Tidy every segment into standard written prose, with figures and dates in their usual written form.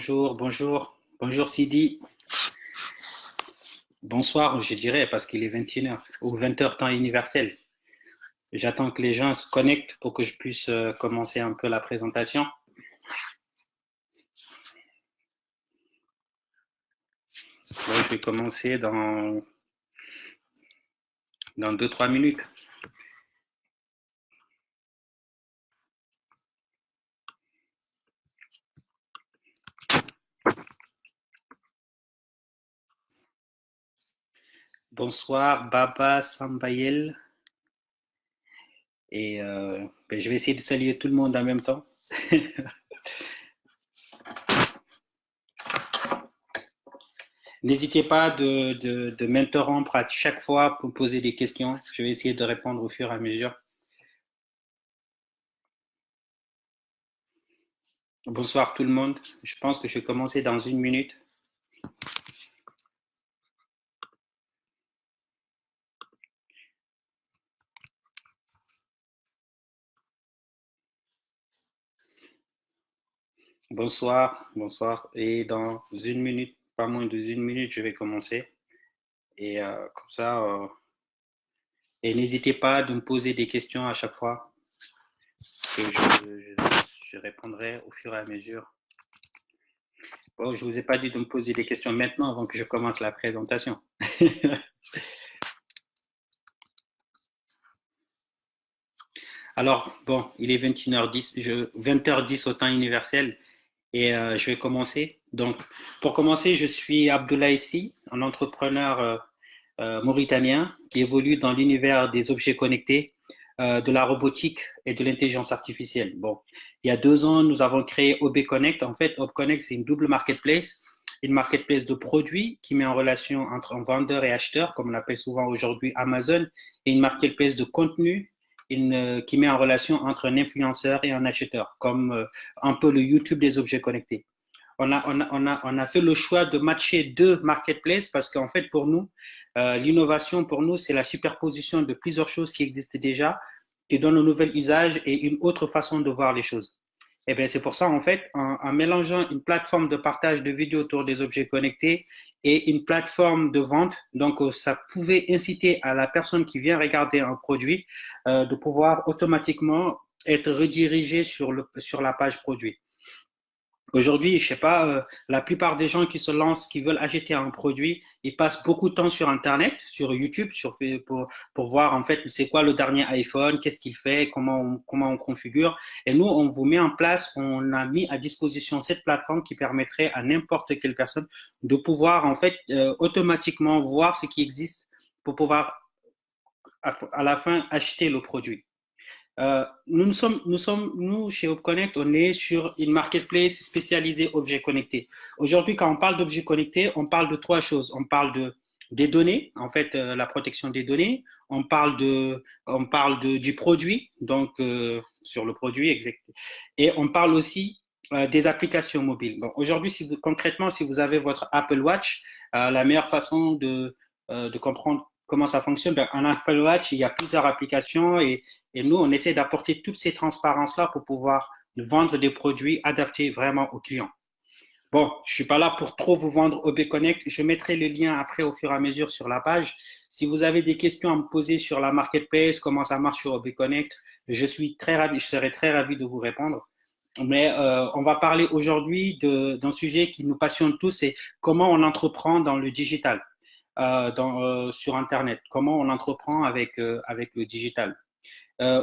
bonjour Sidi. Bonsoir, je dirais, parce qu'il est 21h ou 20h temps universel. J'attends que les gens se connectent pour que je puisse commencer un peu la présentation. Là, je vais commencer dans 2-3 minutes. Bonsoir, Baba Sambayel. Et je vais essayer de saluer tout le monde en même temps. N'hésitez pas de m'interrompre à chaque fois pour poser des questions. Je vais essayer de répondre au fur et à mesure. Bonsoir tout le monde. Je pense que je vais commencer dans 1 minute. Bonsoir. Et dans 1 minute, pas moins de 1 minute, je vais commencer. Et comme ça, et n'hésitez pas de me poser des questions à chaque fois que je répondrai au fur et à mesure. Bon, je ne vous ai pas dit de me poser des questions maintenant avant que je commence la présentation. Alors, bon, il est 21h10, 20h10 au temps universel et je vais commencer. Donc, pour commencer, je suis Abdoulaye Sy, un entrepreneur mauritanien qui évolue dans l'univers des objets connectés, de la robotique et de l'intelligence artificielle. Bon, il y a 2 ans, nous avons créé OB Connect. En fait, OB Connect, c'est une double marketplace, une marketplace de produits qui met en relation entre un vendeur et acheteur, comme on l'appelle souvent aujourd'hui Amazon, et une marketplace de contenu qui met en relation entre un influenceur et un acheteur, comme un peu le YouTube des objets connectés. On a fait le choix de matcher 2 marketplaces parce qu'en fait, pour nous, l'innovation, pour nous, c'est la superposition de plusieurs choses qui existent déjà, qui donnent un nouvel usage et une autre façon de voir les choses. Et bien, c'est pour ça, en fait, en mélangeant une plateforme de partage de vidéos autour des objets connectés et une plateforme de vente, donc ça pouvait inciter à la personne qui vient regarder un produit de pouvoir automatiquement être redirigé sur la page produit. Aujourd'hui, je sais pas, la plupart des gens qui se lancent, qui veulent acheter un produit, ils passent beaucoup de temps sur Internet, sur YouTube, pour voir en fait c'est quoi le dernier iPhone, qu'est-ce qu'il fait, comment on configure. Et nous, on vous met en place, on a mis à disposition cette plateforme qui permettrait à n'importe quelle personne de pouvoir en fait automatiquement voir ce qui existe pour pouvoir à la fin acheter le produit. Nous, chez ObConnect, on est sur une marketplace spécialisée objets connectés. Aujourd'hui, quand on parle d'objets connectés, on parle de 3 choses. On parle des données, en fait, la protection des données. Du produit, donc sur le produit exact. Et on parle aussi des applications mobiles. Bon, aujourd'hui, concrètement, si vous avez votre Apple Watch, la meilleure façon de comprendre comment ça fonctionne, en Apple Watch, il y a plusieurs applications et nous, on essaie d'apporter toutes ces transparences-là pour pouvoir vendre des produits adaptés vraiment aux clients. Bon, je ne suis pas là pour trop vous vendre OB Connect. Je mettrai le lien après au fur et à mesure sur la page. Si vous avez des questions à me poser sur la marketplace, comment ça marche sur OB Connect, je serai très ravi de vous répondre. Mais on va parler aujourd'hui d'un sujet qui nous passionne tous, c'est comment on entreprend dans le digital, sur Internet, comment on entreprend avec le digital.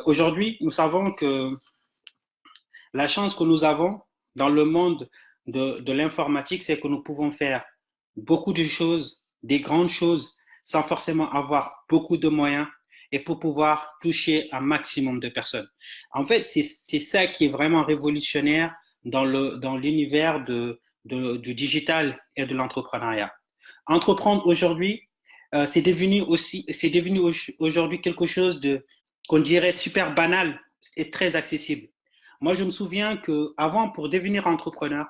Aujourd'hui, nous savons que la chance que nous avons dans le monde de l'informatique, c'est que nous pouvons faire beaucoup de choses, des grandes choses, sans forcément avoir beaucoup de moyens et pour pouvoir toucher un maximum de personnes. En fait, c'est ça qui est vraiment révolutionnaire dans l'univers du digital et de l'entrepreneuriat. Entreprendre aujourd'hui, c'est devenu aujourd'hui quelque chose qu'on dirait super banal et très accessible. Moi, je me souviens qu'avant, pour devenir entrepreneur,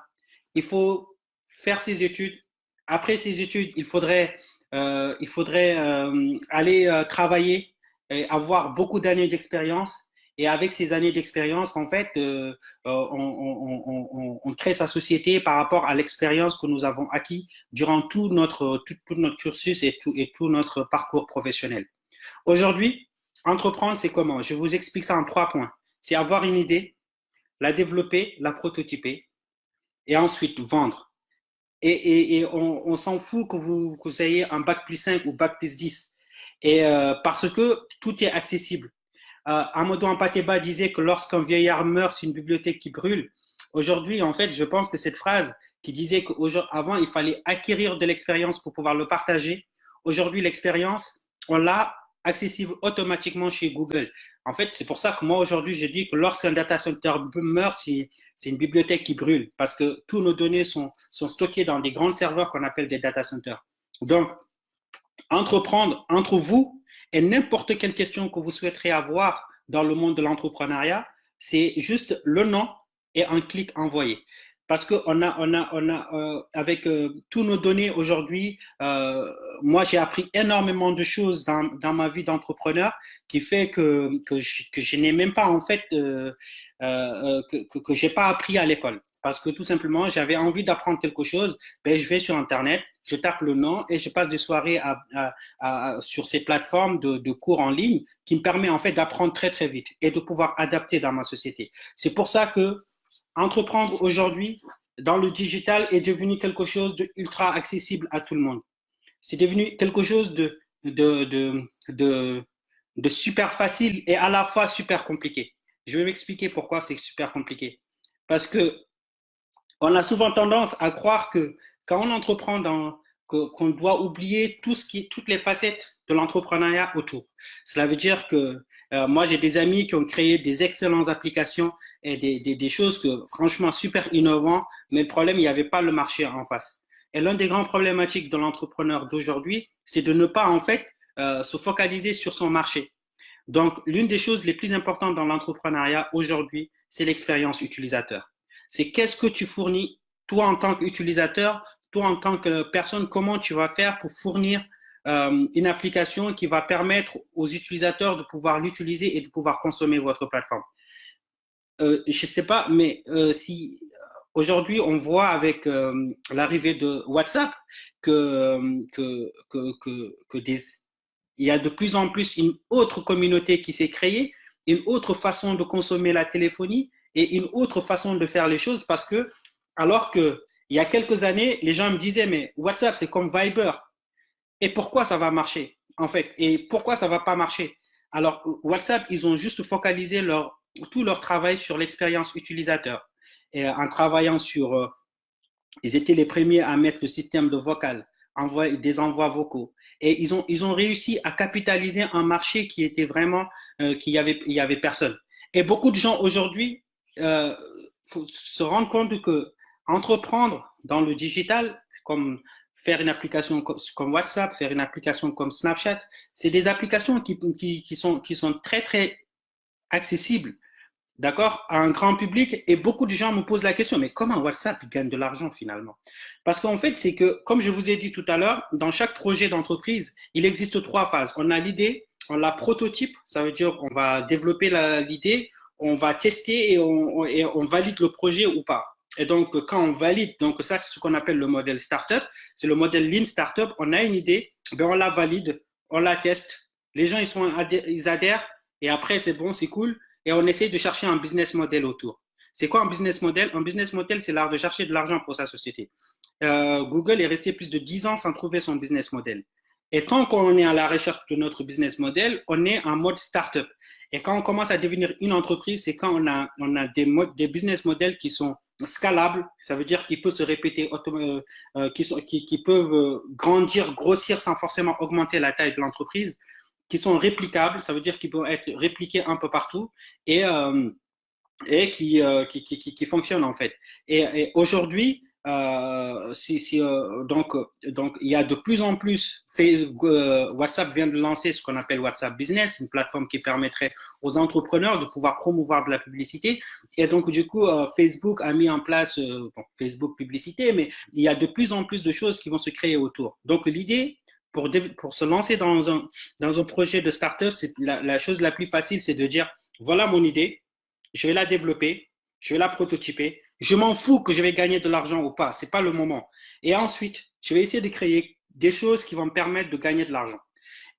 il faut faire ses études. Après ses études, il faudrait aller travailler et avoir beaucoup d'années d'expérience. Et avec ces années d'expérience, en fait, on crée sa société par rapport à l'expérience que nous avons acquis durant tout notre cursus et tout notre parcours professionnel. Aujourd'hui, entreprendre, c'est comment? Je vous explique ça en 3 points. C'est avoir une idée, la développer, la prototyper et ensuite vendre. Et on s'en fout que vous ayez un bac plus 5 ou bac plus 10. Parce que tout est accessible. Amadou Ampateba disait que lorsqu'un vieillard meurt, c'est une bibliothèque qui brûle. Aujourd'hui, en fait, je pense que cette phrase qui disait qu'avant, il fallait acquérir de l'expérience pour pouvoir le partager. Aujourd'hui, l'expérience, on l'a accessible automatiquement chez Google. En fait, c'est pour ça que moi, aujourd'hui, je dis que lorsqu'un data center meurt, c'est une bibliothèque qui brûle parce que tous nos données sont stockées dans des grands serveurs qu'on appelle des data centers. Donc, entreprendre entre vous et n'importe quelle question que vous souhaiterez avoir dans le monde de l'entrepreneuriat, c'est juste le nom et un clic envoyé. Parce que avec tous nos données aujourd'hui, moi j'ai appris énormément de choses dans ma vie d'entrepreneur qui fait que je n'ai même pas en fait que j'ai pas appris à l'école. Parce que tout simplement, j'avais envie d'apprendre quelque chose, ben, je vais sur Internet, je tape le nom et je passe des soirées sur ces plateformes de cours en ligne qui me permet en fait d'apprendre très très vite et de pouvoir adapter dans ma société. C'est pour ça que entreprendre aujourd'hui dans le digital est devenu quelque chose d'ultra accessible à tout le monde. C'est devenu quelque chose de super facile et à la fois super compliqué. Je vais m'expliquer pourquoi c'est super compliqué. Parce que on a souvent tendance à croire que quand on entreprend qu'on doit oublier toutes les facettes de l'entrepreneuriat autour. Cela veut dire que moi, j'ai des amis qui ont créé des excellentes applications et des choses que, franchement, super innovantes, mais le problème, il n'y avait pas le marché en face. Et l'un des grandes problématiques de l'entrepreneur d'aujourd'hui, c'est de ne pas, en fait, se focaliser sur son marché. Donc, l'une des choses les plus importantes dans l'entrepreneuriat aujourd'hui, c'est l'expérience utilisateur. C'est qu'est-ce que tu fournis, toi en tant qu'utilisateur, toi en tant que personne, comment tu vas faire pour fournir une application qui va permettre aux utilisateurs de pouvoir l'utiliser et de pouvoir consommer votre plateforme. Je ne sais pas, mais si aujourd'hui on voit avec l'arrivée de WhatsApp il y a de plus en plus une autre communauté qui s'est créée, une autre façon de consommer la téléphonie et une autre façon de faire les choses parce que, alors que il y a quelques années, les gens me disaient, mais WhatsApp, c'est comme Viber. Et pourquoi ça va marcher, en fait? Et pourquoi ça va pas marcher? Alors, WhatsApp, ils ont juste focalisé tout leur travail sur l'expérience utilisateur. Et en travaillant sur, ils étaient les premiers à mettre le système de vocal, des envois vocaux. Et ils ont réussi à capitaliser un marché qui était vraiment, il y avait personne. Et beaucoup de gens aujourd'hui faut se rendre compte que entreprendre dans le digital, comme faire une application comme WhatsApp, faire une application comme Snapchat, c'est des applications qui sont très, très accessibles, d'accord, à un grand public. Et beaucoup de gens me posent la question, mais comment WhatsApp gagne de l'argent finalement? Parce qu'en fait, c'est que, comme je vous ai dit tout à l'heure, dans chaque projet d'entreprise, il existe 3 phases. On a l'idée, on la prototype, ça veut dire qu'on va développer l'idée, on va tester et on valide le projet ou pas. Et donc, quand on valide, donc ça, c'est ce qu'on appelle le modèle startup. C'est le modèle Lean Startup. On a une idée, ben on la valide, on la teste. Les gens, ils adhèrent et après, c'est bon, c'est cool. Et on essaie de chercher un business model autour. C'est quoi un business model? Un business model, c'est l'art de chercher de l'argent pour sa société. Google est resté plus de 10 ans sans trouver son business model. Et tant qu'on est à la recherche de notre business model, on est en mode startup. Et quand on commence à devenir une entreprise, c'est quand on a des business models qui sont scalables, ça veut dire qu'ils peuvent se répéter, qui peuvent grandir, grossir sans forcément augmenter la taille de l'entreprise, qui sont réplicables, ça veut dire qu'ils peuvent être répliqués un peu partout et qui fonctionnent en fait. Et aujourd'hui, donc il y a de plus en plus, WhatsApp vient de lancer ce qu'on appelle WhatsApp Business, une plateforme qui permettrait aux entrepreneurs de pouvoir promouvoir de la publicité. Et donc du coup, Facebook a mis en place Facebook Publicité, mais il y a de plus en plus de choses qui vont se créer autour. Donc l'idée, pour se lancer dans un projet de startup, la chose la plus facile, c'est de dire, voilà mon idée, je vais la développer, je vais la prototyper. Je m'en fous que je vais gagner de l'argent ou pas, c'est pas le moment. Et ensuite, je vais essayer de créer des choses qui vont me permettre de gagner de l'argent.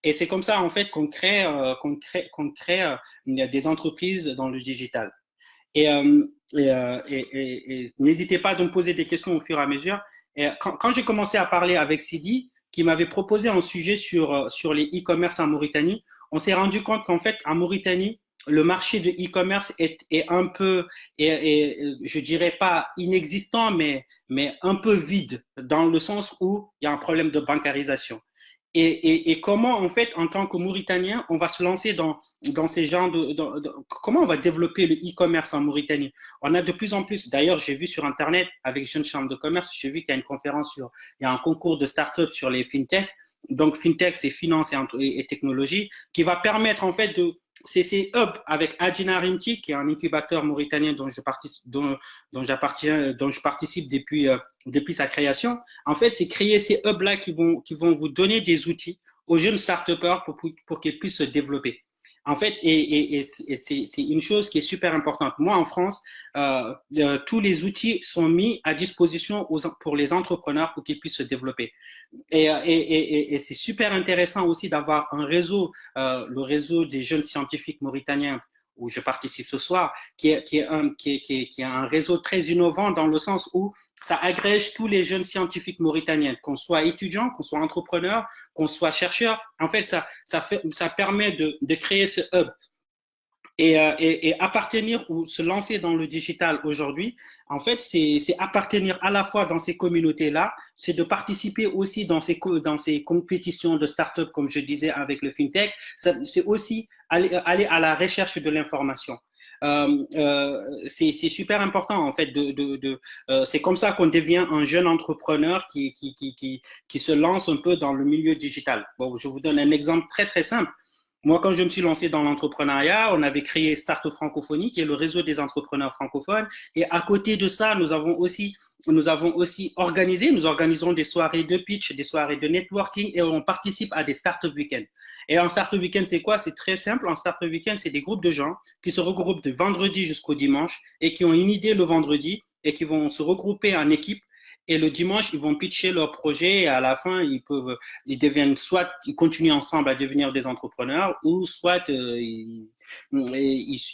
Et c'est comme ça, en fait, qu'on crée des entreprises dans le digital. Et, n'hésitez pas à me poser des questions au fur et à mesure. Et quand j'ai commencé à parler avec Sidi, qui m'avait proposé un sujet sur les e-commerce en Mauritanie, on s'est rendu compte qu'en fait, en Mauritanie, le marché de e-commerce est un peu, je dirais pas inexistant, mais un peu vide, dans le sens où il y a un problème de bancarisation. Et comment, en fait, en tant que Mauritanien, on va se lancer dans ces genres comment on va développer le e-commerce en Mauritanie? On a de plus en plus, d'ailleurs, j'ai vu sur Internet, avec Jeune Chambre de Commerce, j'ai vu qu'il y a une conférence il y a un concours de start-up sur les fintech. Donc, fintech, c'est finance et technologie, qui va permettre, en fait, c'est ces hubs avec Adina Rinti, qui est un incubateur mauritanien dont je participe depuis sa création. En fait, c'est créer ces hubs-là qui vont vous donner des outils aux jeunes start-upers pour qu'ils puissent se développer. En fait, et c'est une chose qui est super importante. Moi, en France, tous les outils sont mis à disposition pour les entrepreneurs pour qu'ils puissent se développer. Et c'est super intéressant aussi d'avoir un réseau, le réseau des jeunes scientifiques mauritaniens où je participe ce soir, qui est un réseau très innovant dans le sens où ça agrège tous les jeunes scientifiques mauritaniens, qu'on soit étudiant, qu'on soit entrepreneur, qu'on soit chercheur. En fait, ça permet de créer ce hub et appartenir ou se lancer dans le digital aujourd'hui, en fait, c'est appartenir à la fois dans ces communautés-là, c'est de participer aussi dans ces compétitions de start-up, comme je disais avec le FinTech, c'est aussi aller à la recherche de l'information. C'est super important en fait c'est comme ça qu'on devient un jeune entrepreneur qui se lance un peu dans le milieu digital. Bon, je vous donne un exemple très très simple. Moi, quand je me suis lancé dans l'entrepreneuriat, on avait créé Start Francophonie, qui est le réseau des entrepreneurs francophones. Et à côté de ça, nous organisons des soirées de pitch, des soirées de networking et on participe à des Startup Weekends. Et un Startup Weekend, c'est quoi? C'est très simple. Un Startup Weekend, c'est des groupes de gens qui se regroupent de vendredi jusqu'au dimanche et qui ont une idée le vendredi et qui vont se regrouper en équipe et le dimanche, ils vont pitcher leur projet et à la fin, ils continuent ensemble à devenir des entrepreneurs ou soit ils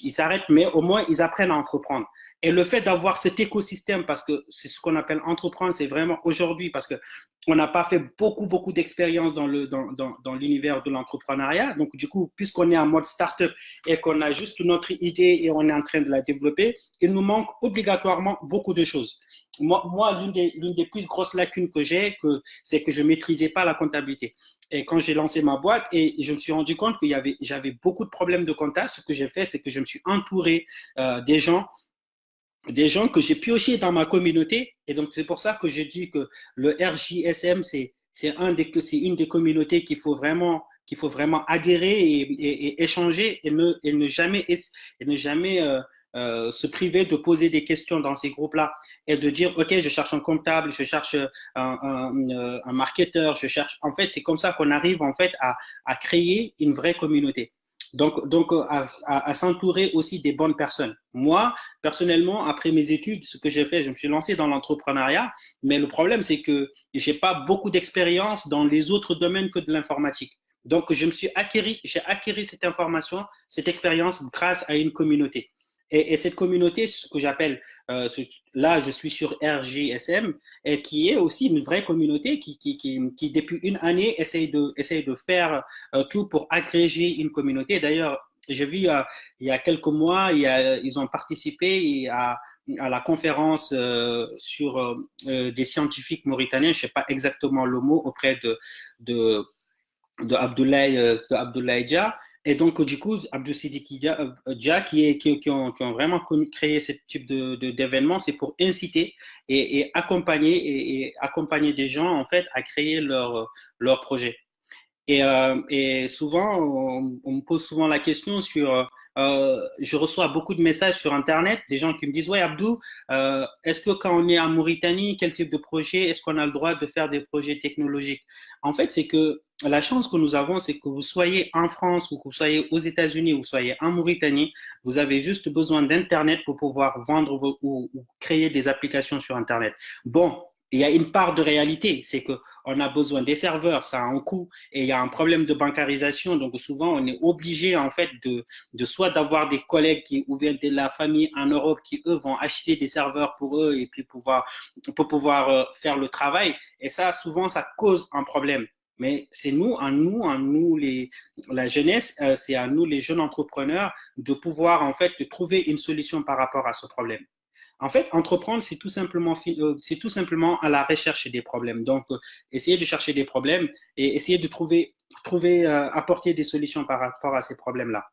s'arrêtent, mais au moins ils apprennent à entreprendre. Et le fait d'avoir cet écosystème, parce que c'est ce qu'on appelle entreprendre, c'est vraiment aujourd'hui, parce que on n'a pas fait beaucoup d'expérience dans l'univers de l'entrepreneuriat. Donc, du coup, puisqu'on est en mode startup et qu'on a juste notre idée et on est en train de la développer, il nous manque obligatoirement beaucoup de choses. Moi l'une des plus grosses lacunes que j'ai, c'est que je ne maîtrisais pas la comptabilité. Et quand j'ai lancé ma boîte, et je me suis rendu compte que j'avais beaucoup de problèmes de compta, ce que j'ai fait, c'est que je me suis entouré des gens que j'ai piochés dans ma communauté. Et donc, c'est pour ça que je dis que le RJSM, c'est une des communautés qu'il faut vraiment adhérer et échanger et ne jamais se priver de poser des questions dans ces groupes-là et de dire, OK, je cherche un comptable, je cherche un marketeur, je cherche. En fait, c'est comme ça qu'on arrive en fait à créer une vraie communauté. Donc à s'entourer aussi des bonnes personnes. Moi, personnellement, après mes études, ce que j'ai fait, je me suis lancé dans l'entrepreneuriat, mais le problème, c'est que j'ai pas beaucoup d'expérience dans les autres domaines que de l'informatique. Donc, j'ai acquis cette information, cette expérience grâce à une communauté. Et cette communauté, ce que j'appelle, là, je suis sur RGSM, et qui est aussi une vraie communauté qui depuis une année, essaye de faire tout pour agréger une communauté. D'ailleurs, j'ai vu il y a quelques mois, ils ont participé à la conférence sur des scientifiques mauritaniens, je ne sais pas exactement le mot, auprès de, de Abdoulaye Dia. Et donc, du coup, Abdou Sidiki Dia qui ont vraiment créé ce type d'événement, c'est pour inciter et accompagner des gens, en fait, à créer leur projet. Et souvent, on me pose souvent la question sur je reçois beaucoup de messages sur Internet, des gens qui me disent, ouais, Abdou, est-ce que quand on est en Mauritanie, quel type de projet, est-ce qu'on a le droit de faire des projets technologiques? En fait, c'est que la chance que nous avons, c'est que vous soyez en France ou que vous soyez aux États-Unis ou que vous soyez en Mauritanie, vous avez juste besoin d'Internet pour pouvoir vendre ou créer des applications sur Internet. Bon, il y a une part de réalité, c'est qu'on a besoin des serveurs, ça a un coût, et il y a un problème de bancarisation, donc souvent on est obligé en fait de soit d'avoir des collègues ou bien de la famille en Europe qui eux vont acheter des serveurs pour eux et puis pour pouvoir faire le travail, et ça souvent ça cause un problème. Mais c'est la jeunesse, c'est à nous les jeunes entrepreneurs de pouvoir en fait de trouver une solution par rapport à ce problème. En fait, entreprendre, c'est tout simplement à la recherche des problèmes. Donc, essayer de chercher des problèmes et essayer de apporter des solutions par rapport à ces problèmes-là.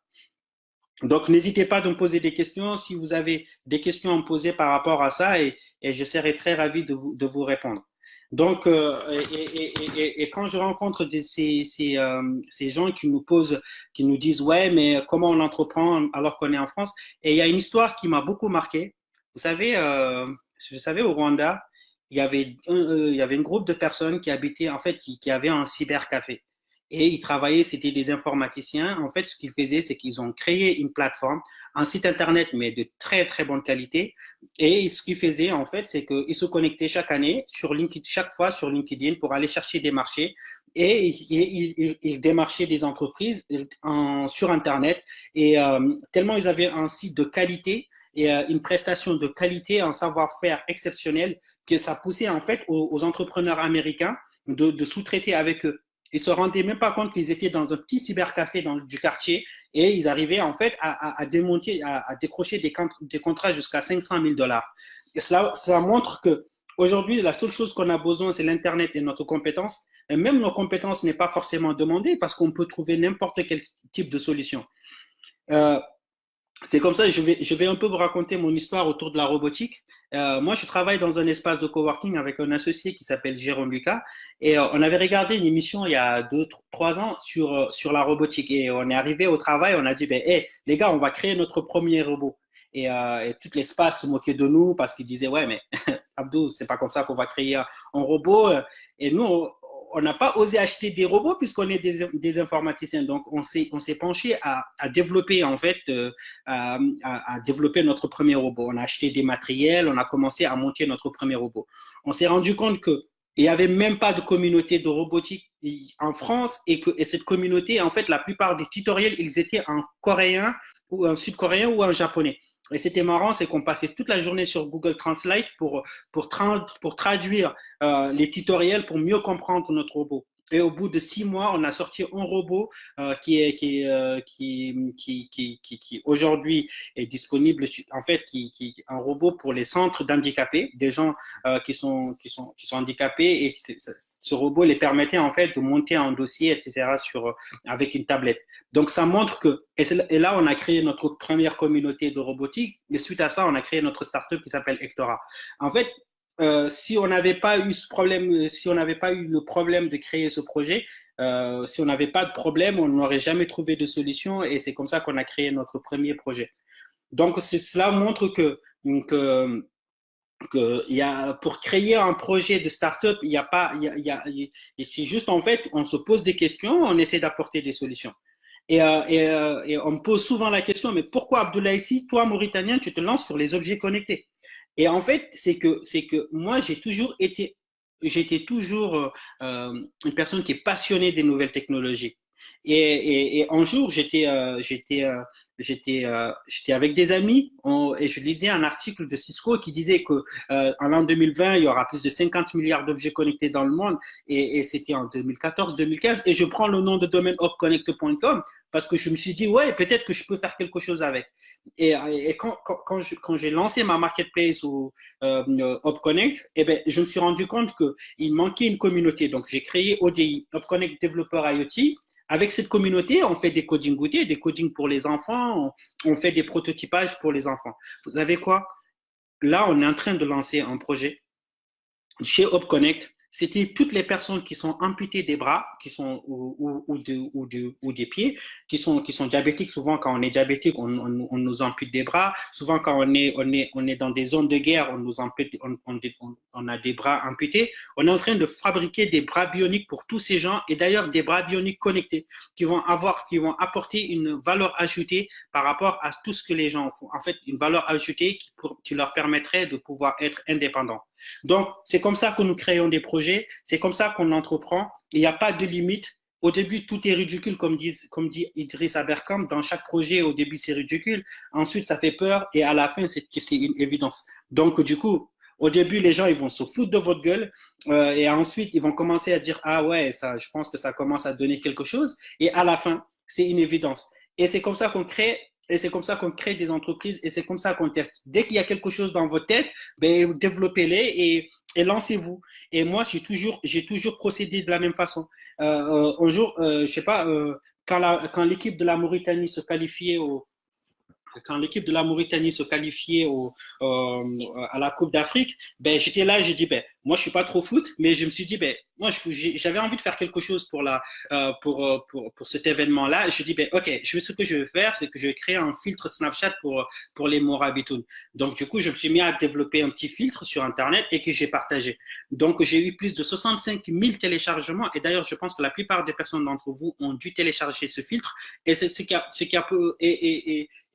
Donc, n'hésitez pas à me poser des questions si vous avez des questions à me poser par rapport à ça et je serai très ravi de vous répondre. Donc, et quand je rencontre ces gens qui nous disent, ouais, mais comment on entreprend alors qu'on est en France? Et il y a une histoire qui m'a beaucoup marqué. Vous savez, au Rwanda, il y avait un groupe de personnes qui habitaient, en fait, qui avaient un cybercafé. Et ils travaillaient, c'était des informaticiens. En fait, ce qu'ils faisaient, c'est qu'ils ont créé une plateforme, un site internet, mais de très, très bonne qualité. Et ce qu'ils faisaient, en fait, c'est qu'ils se connectaient chaque année, chaque fois sur LinkedIn pour aller chercher des marchés. Et ils démarchaient des entreprises sur Internet. Et tellement ils avaient un site de qualité, et une prestation de qualité, un savoir-faire exceptionnel, que ça poussait en fait aux entrepreneurs américains de sous-traiter avec eux. Ils se rendaient même pas compte qu'ils étaient dans un petit cybercafé du quartier et ils arrivaient en fait à décrocher des contrats jusqu'à 500 000 dollars. Et cela montre que aujourd'hui, la seule chose qu'on a besoin, c'est l'Internet et notre compétence. Et même nos compétences n'est pas forcément demandée parce qu'on peut trouver n'importe quel type de solution. C'est comme ça, je vais un peu vous raconter mon histoire autour de la robotique. Moi, je travaille dans un espace de coworking avec un associé qui s'appelle Jérôme Lucas. Et on avait regardé une émission il y a 2, 3 ans sur la robotique. Et on est arrivé au travail, on a dit, ben, hey, les gars, on va créer notre premier robot. Et tout l'espace se moquait de nous parce qu'ils disaient, ouais, mais Abdou, c'est pas comme ça qu'on va créer un robot. Et nous, on n'a pas osé acheter des robots puisqu'on est des informaticiens. Donc, on s'est penché à développer, en fait, à développer notre premier robot. On a acheté des matériels, on a commencé à monter notre premier robot. On s'est rendu compte qu'il n'y avait même pas de communauté de robotique en France et cette communauté, en fait, la plupart des tutoriels, ils étaient en coréen ou en sud-coréen ou en japonais. Et c'était marrant, c'est qu'on passait toute la journée sur Google Translate pour traduire les tutoriels pour mieux comprendre notre robot. Et au bout de 6 mois, on a sorti un robot qui aujourd'hui est disponible, en fait, un robot pour les centres d'handicapés, des gens qui sont handicapés, et ce robot les permettait en fait de monter un dossier, etc., avec une tablette. Donc ça montre que, et là on a créé notre première communauté de robotique, et suite à ça, on a créé notre startup qui s'appelle Hectora. En fait, si on n'avait pas eu ce problème, si on n'avait pas eu le problème de créer ce projet, si on n'avait pas de problème, on n'aurait jamais trouvé de solution et c'est comme ça qu'on a créé notre premier projet. Donc cela montre que pour créer un projet de start-up, il y a pas, c'est juste en fait, on se pose des questions, on essaie d'apporter des solutions. Et on me pose souvent la question, mais pourquoi Abdoulaye, si toi, Mauritanien, tu te lances sur les objets connectés? Et en fait, c'est que moi, j'étais toujours une personne qui est passionnée des nouvelles technologies. Et un jour, j'étais avec des amis et je lisais un article de Cisco qui disait que en l'an 2020, il y aura plus de 50 milliards d'objets connectés dans le monde et c'était en 2014-2015 et je prends le nom de domaine hopconnect.com parce que je me suis dit, ouais, peut-être que je peux faire quelque chose avec. Et quand j'ai lancé ma marketplace ou HopConnect, eh ben, je me suis rendu compte qu'il manquait une communauté. Donc, j'ai créé ODI, HopConnect Developer IoT. Avec cette communauté, on fait des coding goûtés, des codings pour les enfants, on fait des prototypages pour les enfants. Vous savez quoi? Là, on est en train de lancer un projet chez HopConnect. c'était toutes les personnes qui sont amputées des bras, qui sont ou des pieds, qui sont diabétiques. Souvent, quand on est diabétique, on nous ampute des bras. Souvent, quand on est dans des zones de guerre, on nous ampute, on a des bras amputés. On est en train de fabriquer des bras bioniques pour tous ces gens, et d'ailleurs des bras bioniques connectés qui vont apporter une valeur ajoutée par rapport à tout ce que les gens font. En fait, une valeur ajoutée qui leur permettrait de pouvoir être indépendants. Donc, c'est comme ça que nous créons des projets, c'est comme ça qu'on entreprend. Il n'y a pas de limite. Au début, tout est ridicule, comme dit Idriss Aberkamp. Dans chaque projet, au début, c'est ridicule. Ensuite, ça fait peur. Et à la fin, c'est une évidence. Donc, du coup, au début, les gens, ils vont se foutre de votre gueule. Et ensuite, ils vont commencer à dire, ah ouais, ça, je pense que ça commence à donner quelque chose. Et à la fin, c'est une évidence. Et c'est comme ça qu'on crée et c'est comme ça qu'on crée des entreprises et c'est comme ça qu'on teste. Dès qu'il y a quelque chose dans votre tête, ben, développez-les et lancez-vous. Et moi, j'ai toujours procédé de la même façon. Un jour, je sais pas, quand l'équipe de la Mauritanie se qualifiait quand l'équipe de la Mauritanie se qualifiait à la Coupe d'Afrique, ben, j'étais là et j'ai dit, ben, moi, je suis pas trop foot, mais je me suis dit, ben, moi, j'avais envie de faire quelque chose pour cet événement-là. Et je dis, ben, ok, ce que je vais faire, c'est que je vais créer un filtre Snapchat pour les Morabitoun. Donc, du coup, je me suis mis à développer un petit filtre sur Internet et que j'ai partagé. Donc, j'ai eu plus de 65 000 téléchargements. Et d'ailleurs, je pense que la plupart des personnes d'entre vous ont dû télécharger ce filtre. Et c'est ce qui a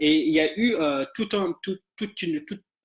et il y a eu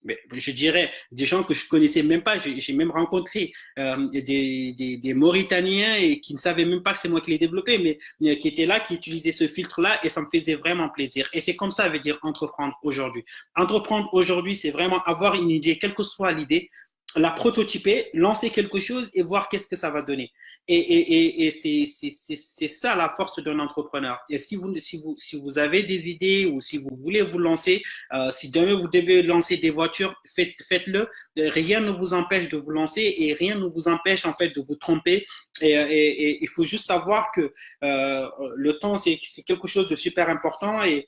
mais je dirais, des gens que je connaissais même pas. J'ai même rencontré des Mauritaniens et qui ne savaient même pas que c'est moi qui l'ai développé, mais qui étaient là, qui utilisaient ce filtre-là et ça me faisait vraiment plaisir. Et c'est comme ça, veut dire entreprendre aujourd'hui. Entreprendre aujourd'hui, c'est vraiment avoir une idée, quelle que soit l'idée, la prototyper, lancer quelque chose et voir qu'est-ce que ça va donner. Et c'est ça la force d'un entrepreneur. Et si vous avez des idées ou si vous voulez vous lancer, si demain vous devez lancer des voitures, faites-le. Rien ne vous empêche de vous lancer et rien ne vous empêche en fait de vous tromper. Et il faut juste savoir que le temps, c'est quelque chose de super important et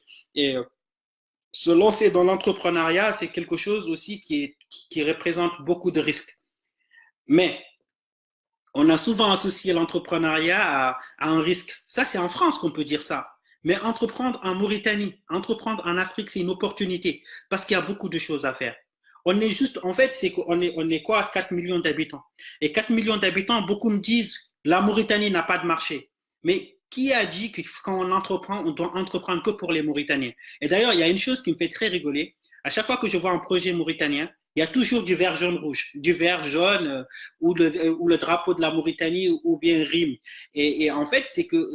se lancer dans l'entrepreneuriat, c'est quelque chose aussi qui représente beaucoup de risques. Mais on a souvent associé l'entrepreneuriat à un risque. Ça, c'est en France qu'on peut dire ça. Mais entreprendre en Mauritanie, entreprendre en Afrique, c'est une opportunité parce qu'il y a beaucoup de choses à faire. On est juste, en fait, on est quoi, 4 millions d'habitants. Et 4 millions d'habitants, beaucoup me disent, la Mauritanie n'a pas de marché. Mais qui a dit que quand on entreprend, on doit entreprendre que pour les Mauritaniens? Et d'ailleurs, il y a une chose qui me fait très rigoler. À chaque fois que je vois un projet mauritanien, il y a toujours du vert jaune rouge, du vert jaune ou le drapeau de la Mauritanie ou bien RIM. Et en fait, c'est que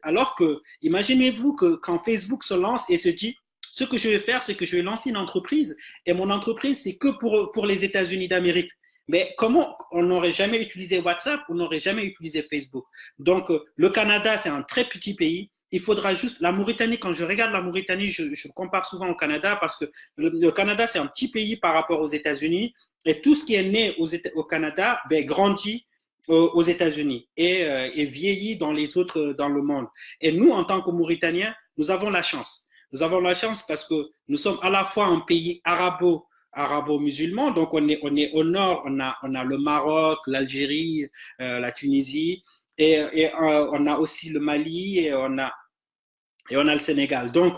alors que imaginez-vous que quand Facebook se lance et se dit ce que je vais faire, c'est que je vais lancer une entreprise et mon entreprise c'est que pour les États-Unis d'Amérique. Mais comment on n'aurait jamais utilisé WhatsApp, on n'aurait jamais utilisé Facebook. Donc le Canada, c'est un très petit pays. Il faudra juste la Mauritanie. Quand je regarde la Mauritanie, je compare souvent au Canada parce que le Canada c'est un petit pays par rapport aux États-Unis et tout ce qui est né au Canada ben, grandit aux États-Unis et vieillit dans les autres dans le monde. Et nous, en tant que Mauritaniens, nous avons la chance. Nous avons la chance parce que nous sommes à la fois un pays arabo-musulman, donc on est au nord, on a le Maroc, l'Algérie, la Tunisie, on a aussi le Mali et on a le Sénégal. Donc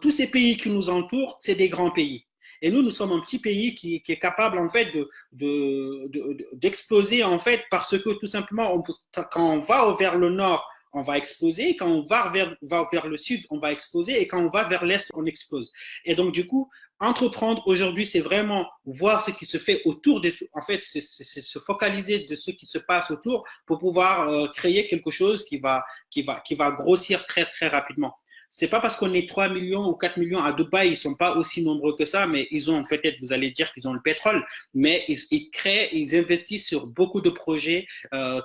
tous ces pays qui nous entourent, c'est des grands pays. Et nous sommes un petit pays qui est capable en fait d'exploser en fait parce que tout simplement, quand on va vers le nord, on va exploser. Quand on va vers le sud, on va exploser. Et quand on va vers l'est, on explose. Et donc, du coup, entreprendre aujourd'hui, c'est vraiment voir ce qui se fait autour des. En fait, c'est se focaliser de ce qui se passe autour pour pouvoir créer quelque chose qui va grossir très, très rapidement. C'est pas parce qu'on est 3 millions ou 4 millions à Dubaï, ils sont pas aussi nombreux que ça, mais ils ont peut-être, vous allez dire qu'ils ont le pétrole, mais ils créent, ils investissent sur beaucoup de projets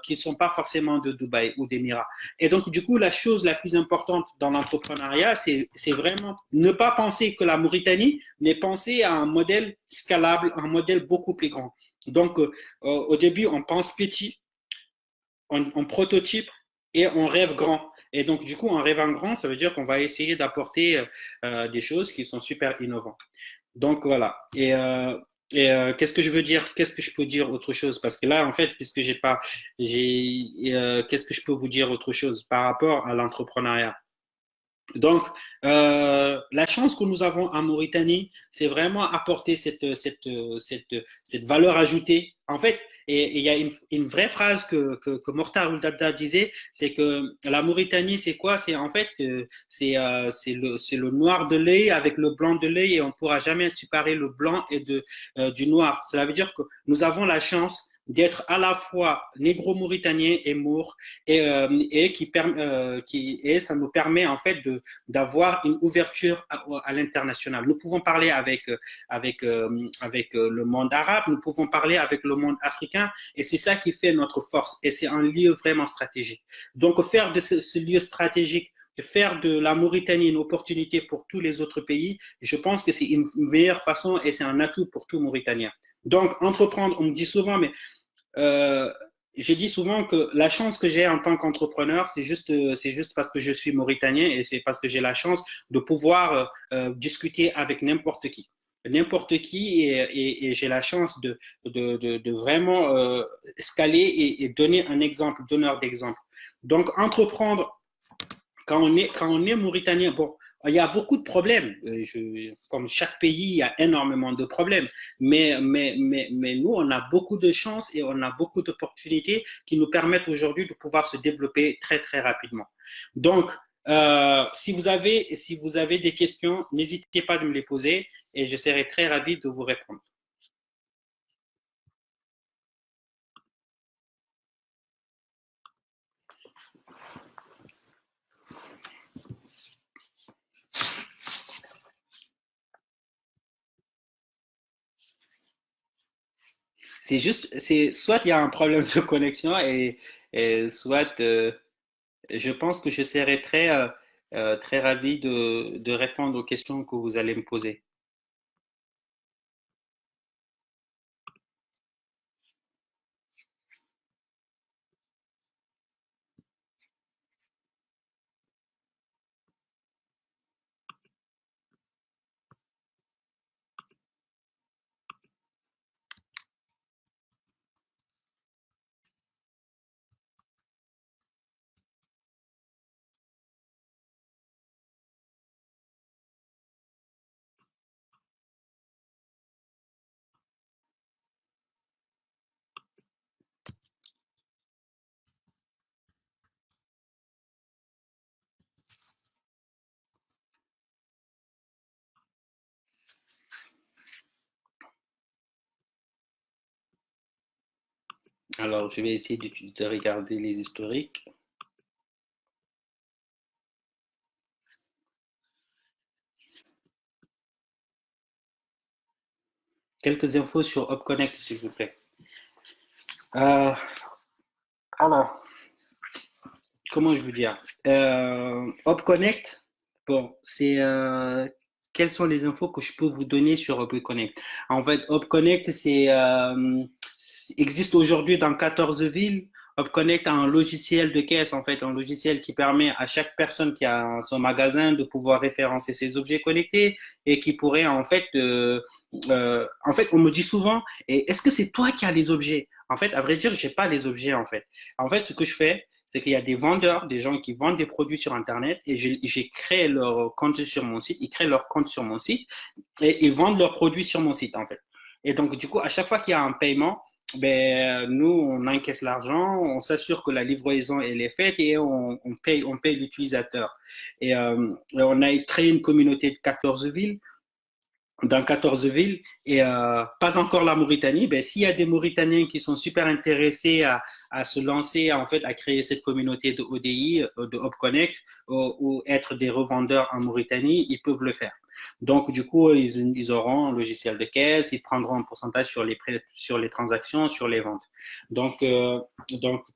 qui ne sont pas forcément de Dubaï ou d'Émirats. Et donc, du coup, la chose la plus importante dans l'entrepreneuriat, c'est vraiment ne pas penser que la Mauritanie, mais penser à un modèle scalable, un modèle beaucoup plus grand. Donc, au début, on pense petit, on prototype et on rêve grand. Et donc, du coup, en rêvant grand, ça veut dire qu'on va essayer d'apporter des choses qui sont super innovantes. Donc, voilà. Et qu'est-ce que je veux dire? Qu'est-ce que je peux dire autre chose? Parce que là, en fait, puisque j'ai pas, qu'est-ce que je peux vous dire autre chose par rapport à l'entrepreneuriat? Donc, la chance que nous avons en Mauritanie, c'est vraiment apporter cette valeur ajoutée. En fait, et il y a une vraie phrase que Mortar Oudabda disait, c'est que la Mauritanie, c'est quoi? C'est en fait, c'est le noir de l'œil avec le blanc de l'œil et on ne pourra jamais séparer le blanc du noir. Cela veut dire que nous avons la chance d'être à la fois négro-mauritanien et mour et ça nous permet en fait d'avoir une ouverture à l'international. Nous pouvons parler avec le monde arabe, nous pouvons parler avec le monde africain et c'est ça qui fait notre force et c'est un lieu vraiment stratégique. Donc faire de ce lieu stratégique faire de la Mauritanie une opportunité pour tous les autres pays, je pense que c'est une meilleure façon et c'est un atout pour tout Mauritanien. Donc, entreprendre, on me dit souvent, mais euh, j'ai dit souvent que la chance que j'ai en tant qu'entrepreneur, c'est juste parce que je suis mauritanien et c'est parce que j'ai la chance de pouvoir discuter avec n'importe qui et j'ai la chance de vraiment escaler et donner un exemple, donneur d'exemple. Donc, entreprendre quand on est mauritanien, bon, il y a beaucoup de problèmes. Comme chaque pays, il y a énormément de problèmes. Mais nous, on a beaucoup de chance et on a beaucoup d'opportunités qui nous permettent aujourd'hui de pouvoir se développer très, très rapidement. Donc, si vous avez des questions, n'hésitez pas de me les poser et je serai très ravi de vous répondre. C'est juste, c'est soit il y a un problème de connexion et soit je pense que je serai très ravi de répondre aux questions que vous allez me poser. Alors, je vais essayer de regarder les historiques. Quelques infos sur UpConnect, s'il vous plaît. Euh, alors, comment je vous dire? UpConnect, bon, c'est quelles sont les infos que je peux vous donner sur UpConnect? En fait, UpConnect, existe aujourd'hui dans 14 villes. UpConnect a un logiciel de caisse, en fait, un logiciel qui permet à chaque personne qui a son magasin de pouvoir référencer ses objets connectés et qui pourrait, en fait, on me dit souvent, est-ce que c'est toi qui as les objets? En fait, à vrai dire, j'ai pas les objets, en fait. En fait, ce que je fais, c'est qu'il y a des vendeurs, des gens qui vendent des produits sur Internet et j'ai créé leur compte sur mon site. Ils créent leur compte sur mon site et ils vendent leurs produits sur mon site, en fait. Et donc, du coup, à chaque fois qu'il y a un paiement, ben, nous, on encaisse l'argent, on s'assure que la livraison elle est faite et on paye l'utilisateur. Et on a créé une communauté de 14 villes dans 14 villes et pas encore la Mauritanie. Ben, s'il y a des Mauritaniens qui sont super intéressés à se lancer, en fait, à créer cette communauté de ODI, de HopConnect, ou être des revendeurs en Mauritanie, ils peuvent le faire. Donc, du coup, ils auront un logiciel de caisse, ils prendront un pourcentage sur les transactions, sur les ventes. Donc,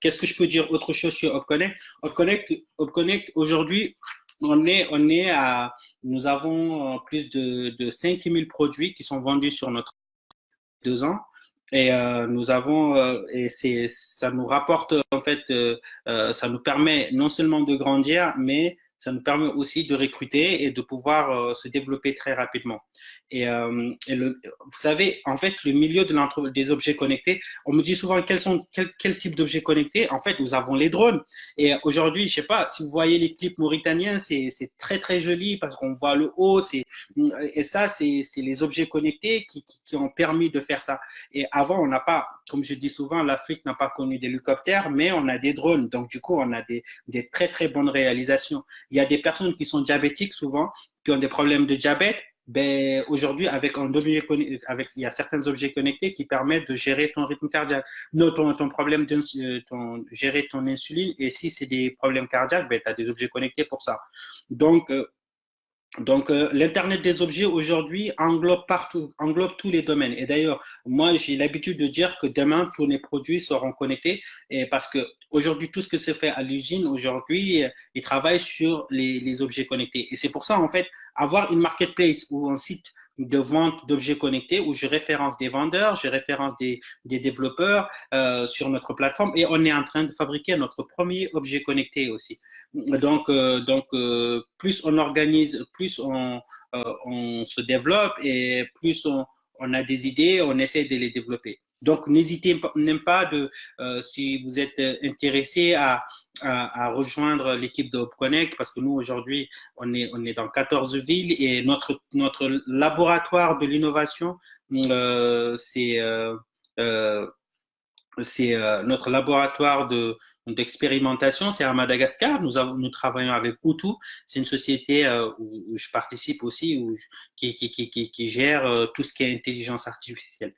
qu'est-ce que je peux dire autre chose sur HopConnect? HopConnect aujourd'hui, nous avons plus de 5000 produits qui sont vendus sur notre 2 ans. Et ça nous rapporte, en fait, ça nous permet non seulement de grandir, mais ça nous permet aussi de recruter et de pouvoir se développer très rapidement. Vous savez, en fait, le milieu des objets connectés, on me dit souvent quel type d'objets connectés. En fait, nous avons les drones. Et aujourd'hui, je sais pas, si vous voyez les clips mauritaniens, c'est très, très joli parce qu'on voit le haut. Et ça, c'est les objets connectés qui ont permis de faire ça. Et avant, on n'a pas, comme je dis souvent, l'Afrique n'a pas connu d'hélicoptères, mais on a des drones. Donc, du coup, on a des très, très bonnes réalisations. Il y a des personnes qui sont diabétiques souvent, qui ont des problèmes de diabète. Ben, aujourd'hui, il y a certains objets connectés qui permettent de gérer ton rythme cardiaque, non, ton problème gérer ton insuline. Et si c'est des problèmes cardiaques, ben, tu as des objets connectés pour ça. Donc, l'Internet des objets aujourd'hui englobe partout, englobe tous les domaines. Et d'ailleurs, moi, j'ai l'habitude de dire que demain, tous les produits seront connectés et parce que aujourd'hui, tout ce que se fait à l'usine, aujourd'hui, ils travaillent sur les objets connectés. Et c'est pour ça, en fait, avoir une marketplace ou un site de vente d'objets connectés où je référence des vendeurs, je référence des développeurs sur notre plateforme et on est en train de fabriquer notre premier objet connecté aussi. Plus on organise, plus on se développe et plus on a des idées, on essaie de les développer. Donc, n'hésitez même pas si vous êtes intéressé à rejoindre l'équipe de HubConnect, parce que nous, aujourd'hui, on est dans 14 villes et notre laboratoire de l'innovation, c'est notre laboratoire d'expérimentation, c'est à Madagascar. Nous travaillons avec Utu. C'est une société où je participe aussi, qui gère tout ce qui est intelligence artificielle.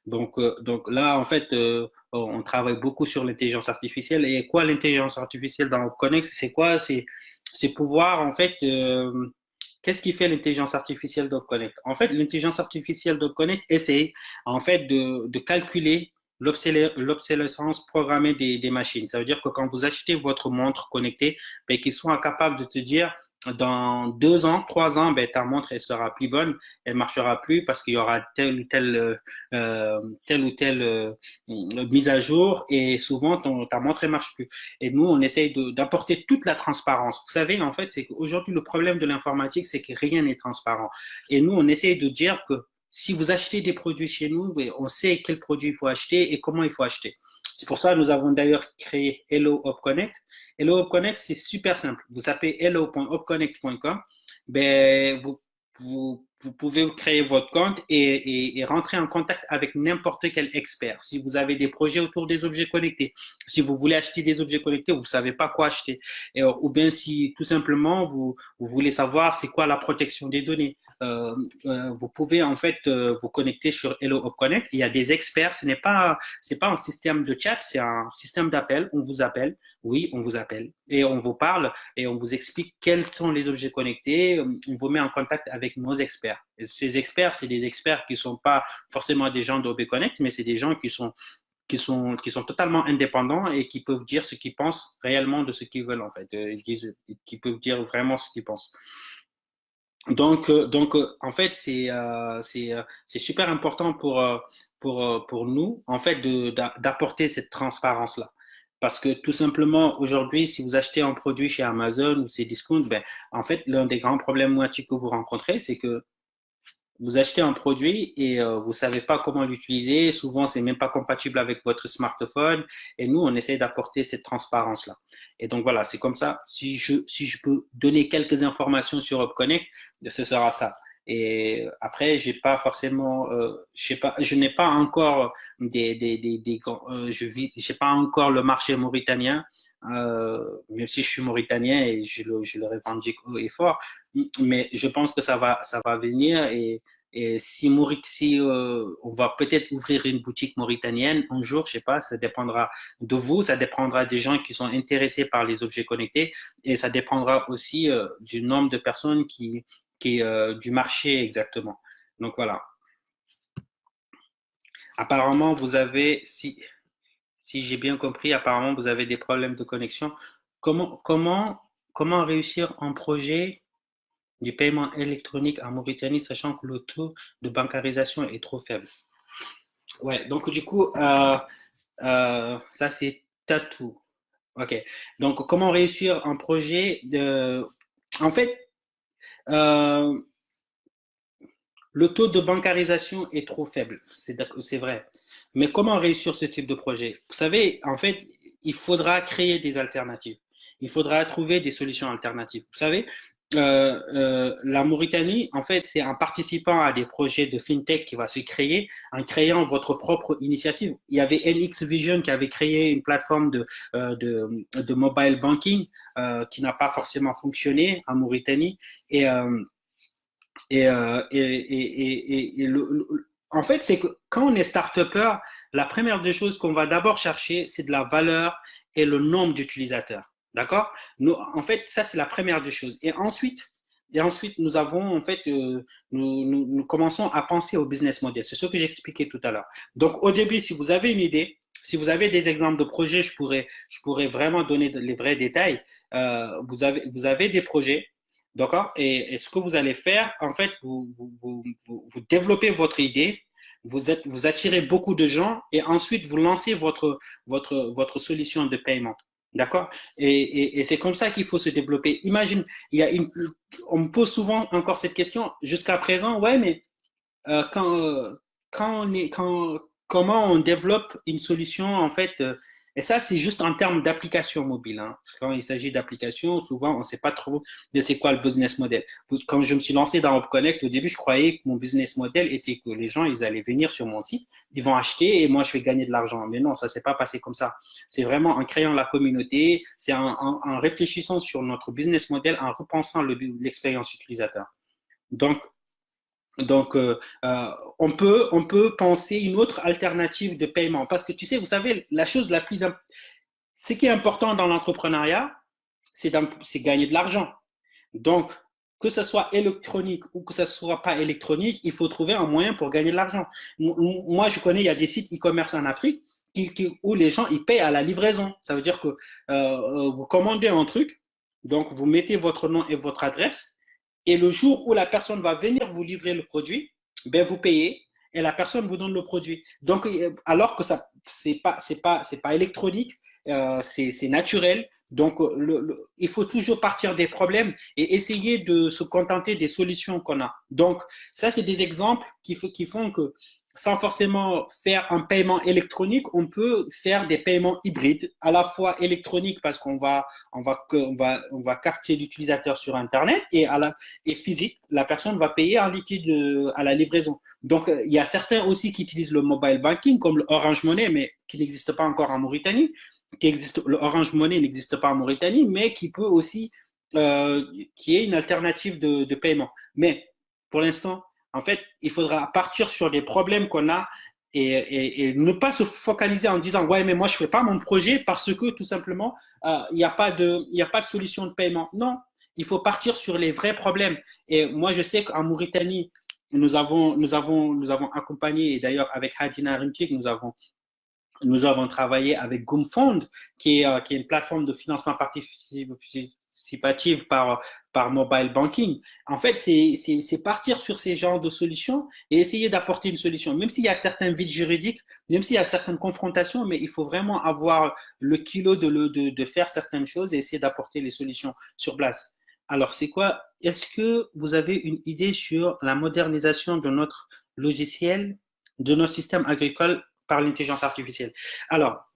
Donc là, en fait, on travaille beaucoup sur l'intelligence artificielle. Et quoi l'intelligence artificielle dans Connect? C'est quoi? C'est pouvoir, en fait, qu'est-ce qui fait l'intelligence artificielle d'Opconnect? En fait, l'intelligence artificielle d'Opconnect essaie en fait de calculer l'obsolescence programmée des machines. Ça veut dire que quand vous achetez votre montre connectée, ben, qu'ils soient capables de te dire dans 2 ans, 3 ans, ben, ta montre elle sera plus bonne, elle marchera plus parce qu'il y aura telle ou telle mise à jour et souvent ta montre elle marche plus. Et nous, on essaye d'apporter toute la transparence. Vous savez, en fait, c'est qu'aujourd'hui, le problème de l'informatique, c'est que rien n'est transparent. Et nous, on essaye de dire que si vous achetez des produits chez nous, on sait quel produit il faut acheter et comment il faut acheter. C'est pour ça que nous avons d'ailleurs créé Hello Hub Connect. Hello Hub Connect, c'est super simple. Vous tapez hello.hubconnect.com, ben, vous pouvez créer votre compte et rentrer en contact avec n'importe quel expert. Si vous avez des projets autour des objets connectés, si vous voulez acheter des objets connectés, vous ne savez pas quoi acheter, ou bien si tout simplement vous voulez savoir c'est quoi la protection des données, vous pouvez en fait vous connecter sur Hello Hub Connect. Il y a des experts, c'est pas un système de chat, c'est un système d'appel. On vous appelle, oui, on vous appelle et on vous parle et on vous explique quels sont les objets connectés. On vous met en contact avec nos experts. Et ces experts, c'est des experts qui sont pas forcément des gens d'OB Connect, mais c'est des gens qui sont totalement indépendants et qui peuvent dire ce qu'ils pensent réellement de ce qu'ils veulent en fait. Qui peuvent dire vraiment ce qu'ils pensent. En fait, c'est super important pour nous, en fait, d'apporter cette transparence-là. Parce que tout simplement, aujourd'hui, si vous achetez un produit chez Amazon ou chez Discount, ben, en fait, l'un des grands problèmes moitiés que vous rencontrez, c'est que vous achetez un produit et vous savez pas comment l'utiliser. Souvent, c'est même pas compatible avec votre smartphone. Et nous, on essaie d'apporter cette transparence-là. Et donc voilà, c'est comme ça. Si je peux donner quelques informations sur UpConnect, ce sera ça. Et après, j'ai pas forcément, je sais pas, je n'ai pas encore j'ai pas encore le marché mauritanien, même si je suis mauritanien et je le revendique haut et fort. Mais je pense que ça va venir et si on va peut-être ouvrir une boutique mauritanienne un jour, je sais pas, ça dépendra de vous, ça dépendra des gens qui sont intéressés par les objets connectés et ça dépendra aussi du nombre de personnes du marché exactement. Donc voilà. Apparemment, si j'ai bien compris, apparemment vous avez des problèmes de connexion. Comment réussir un projet du paiement électronique en Mauritanie, sachant que le taux de bancarisation est trop faible? Ouais, donc du coup, ça c'est Tatou. Ok. Donc, comment réussir un projet En fait, euh, le taux de bancarisation est trop faible, c'est vrai. Mais comment réussir ce type de projet? Vous savez, en fait, il faudra créer des alternatives. Il faudra trouver des solutions alternatives. Vous savez, la Mauritanie, en fait, c'est en participant à des projets de fintech qui va se créer, en créant votre propre initiative. Il y avait NX Vision qui avait créé une plateforme de mobile banking qui n'a pas forcément fonctionné en Mauritanie. Et en fait, c'est que quand on est start-upper, la première des choses qu'on va d'abord chercher, c'est de la valeur et le nombre d'utilisateurs. D'accord? En fait, ça, c'est la première des choses. Et ensuite, nous avons, en fait, nous commençons à penser au business model. C'est ce que j'expliquais tout à l'heure. Donc, au début, si vous avez une idée, si vous avez des exemples de projets, je pourrais vraiment donner les vrais détails. Vous avez des projets. D'accord? Et ce que vous allez faire, en fait, vous développez votre idée, vous attirez beaucoup de gens et ensuite vous lancez votre solution de paiement. D'accord? Et c'est comme ça qu'il faut se développer. Imagine, on me pose souvent encore cette question jusqu'à présent, ouais, mais euh, quand, euh, comment on développe une solution, en fait, et ça, c'est juste en termes d'application mobile, hein. Parce que quand il s'agit d'application, souvent, on ne sait pas trop de c'est quoi le business model. Quand je me suis lancé dans HubConnect, au début, je croyais que mon business model était que les gens, ils allaient venir sur mon site, ils vont acheter et moi, je vais gagner de l'argent. Mais non, ça ne s'est pas passé comme ça. C'est vraiment en créant la communauté, c'est en réfléchissant sur notre business model, en repensant l'expérience utilisateur. Donc, on peut penser une autre alternative de paiement. Parce que tu sais, vous savez, la chose la plus. Ce qui est important dans l'entrepreneuriat, c'est gagner de l'argent. Donc, que ce soit électronique ou que ce ne soit pas électronique, il faut trouver un moyen pour gagner de l'argent. Moi, je connais, il y a des sites e-commerce en Afrique où les gens, ils payent à la livraison. Ça veut dire que vous commandez un truc, donc vous mettez votre nom et votre adresse, et le jour où la personne va venir vous livrer le produit, ben vous payez et la personne vous donne le produit. Donc, alors que ça, c'est pas électronique, c'est naturel. Donc, il faut toujours partir des problèmes et essayer de se contenter des solutions qu'on a. Donc, ça, c'est des exemples qui font que sans forcément faire un paiement électronique, on peut faire des paiements hybrides, à la fois électroniques parce qu'on va capter l'utilisateur sur Internet et physique, la personne va payer en liquide à la livraison. Donc, il y a certains aussi qui utilisent le mobile banking comme le Orange Money, mais qui n'existe pas encore en Mauritanie. Le Orange Money n'existe pas en Mauritanie, mais qui peut aussi, qui est une alternative de paiement. Mais pour l'instant, en fait, il faudra partir sur les problèmes qu'on a et ne pas se focaliser en disant ouais mais moi je fais pas mon projet parce que tout simplement il n'y a pas de solution de paiement. Non, il faut partir sur les vrais problèmes. Et moi je sais qu'en Mauritanie nous avons accompagné et d'ailleurs avec Hadina Rimchik nous avons travaillé avec GoomFund, qui est une plateforme de financement participatif par mobile banking. En fait, c'est partir sur ces genres de solutions et essayer d'apporter une solution. Même s'il y a certains vides juridiques, même s'il y a certaines confrontations, mais il faut vraiment avoir le kilo de faire certaines choses et essayer d'apporter les solutions sur place. Alors, c'est quoi? Est-ce que vous avez une idée sur la modernisation de notre logiciel, de notre système agricole par l'intelligence artificielle? Alors,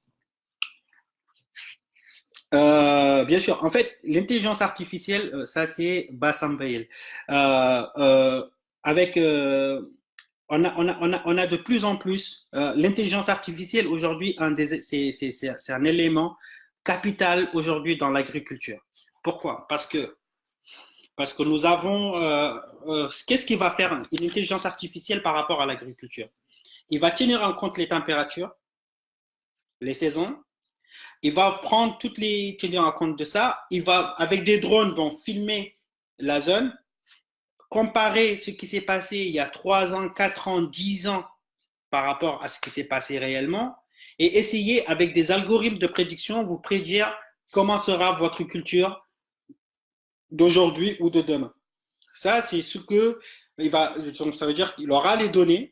bien sûr, en fait, l'intelligence artificielle, ça c'est Bassam Bail. Euh, euh, avec, on a de plus en plus, l'intelligence artificielle aujourd'hui, c'est un élément capital aujourd'hui dans l'agriculture. Pourquoi? Parce que nous avons, qu'est-ce qui va faire une intelligence artificielle par rapport à l'agriculture? Il va tenir en compte les températures, les saisons. Il va prendre toutes les tenir en compte de ça. Il va, avec des drones, donc, filmer la zone, comparer ce qui s'est passé il y a 3 ans, 4 ans, 10 ans par rapport à ce qui s'est passé réellement et essayer, avec des algorithmes de prédiction, vous prédire comment sera votre culture d'aujourd'hui ou de demain. Ça, c'est ce que il va. Donc, ça veut dire qu'il aura les données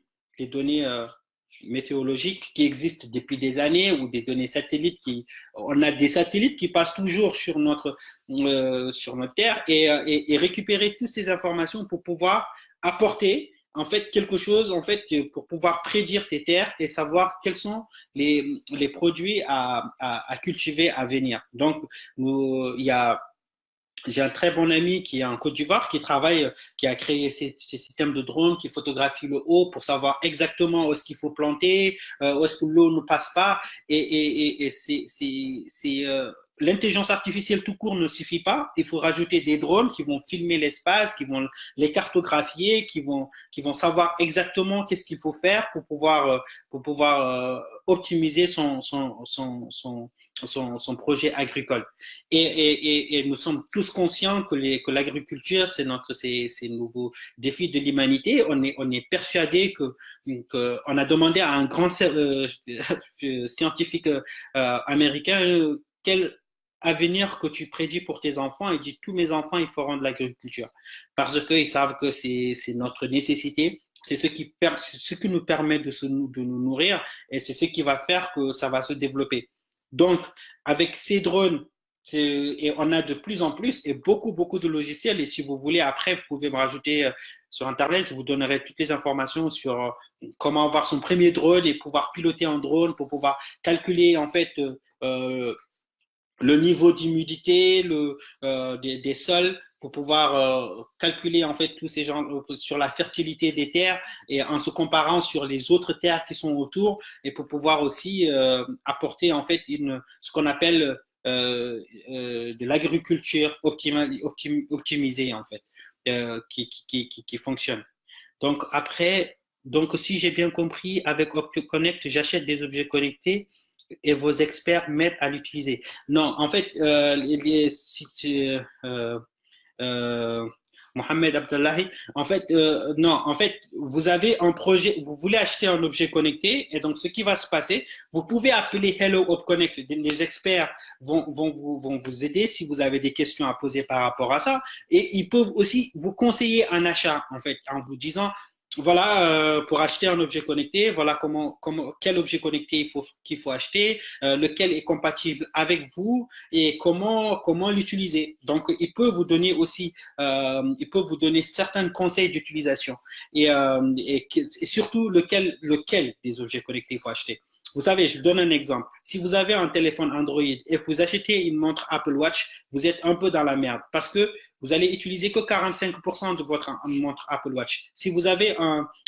météorologiques qui existent depuis des années ou des données satellites on a des satellites qui passent toujours sur notre Terre et récupérer toutes ces informations pour pouvoir apporter en fait quelque chose en fait pour pouvoir prédire tes terres et savoir quels sont les produits à cultiver à venir. Donc, il y a j'ai un très bon ami qui est en Côte d'Ivoire, qui a créé ces systèmes de drones qui photographient le haut pour savoir exactement où est-ce qu'il faut planter, où est-ce que l'eau ne passe pas. Et l'intelligence artificielle tout court ne suffit pas. Il faut rajouter des drones qui vont filmer l'espace, qui vont les cartographier, qui vont savoir exactement qu'est-ce qu'il faut faire pour pouvoir optimiser son projet agricole. Et nous sommes tous conscients que l'agriculture, c'est le nouveau défi de l'humanité. On est persuadé on a demandé à un grand scientifique américain quel avenir que tu prédis pour tes enfants. Il dit tous mes enfants ils feront de l'agriculture parce qu'ils savent que c'est notre nécessité. C'est ce qui nous permet de nous nourrir et c'est ce qui va faire que ça va se développer. Donc, avec ces drones, et on a de plus en plus et beaucoup de logiciels. Et si vous voulez, après, vous pouvez me rajouter sur Internet, je vous donnerai toutes les informations sur comment avoir son premier drone et pouvoir piloter un drone pour pouvoir calculer en fait le niveau d'humidité des sols pour pouvoir calculer en fait tous ces gens sur la fertilité des terres et en se comparant sur les autres terres qui sont autour et pour pouvoir aussi apporter en fait ce qu'on appelle de l'agriculture optimisée en fait qui fonctionne. Donc après, donc si j'ai bien compris, avec OptConnect, j'achète des objets connectés et vos experts m'aident à l'utiliser. Non, en fait, si euh, Mohamed Abdullahi, en fait, non, en fait, vous avez un projet, vous voulez acheter un objet connecté, et donc ce qui va se passer, vous pouvez appeler Hello Up Connect. Les experts vont vous aider si vous avez des questions à poser par rapport à ça, et ils peuvent aussi vous conseiller un achat, en fait, en vous disant, voilà, pour acheter un objet connecté, voilà quel objet connecté qu'il faut acheter, lequel est compatible avec vous et comment l'utiliser. Donc, il peut vous donner certains conseils d'utilisation et surtout lequel des objets connectés il faut acheter. Vous savez, je vous donne un exemple. Si vous avez un téléphone Android et que vous achetez une montre Apple Watch, vous êtes un peu dans la merde parce que vous allez utiliser que 45% de votre montre Apple Watch. Si vous avez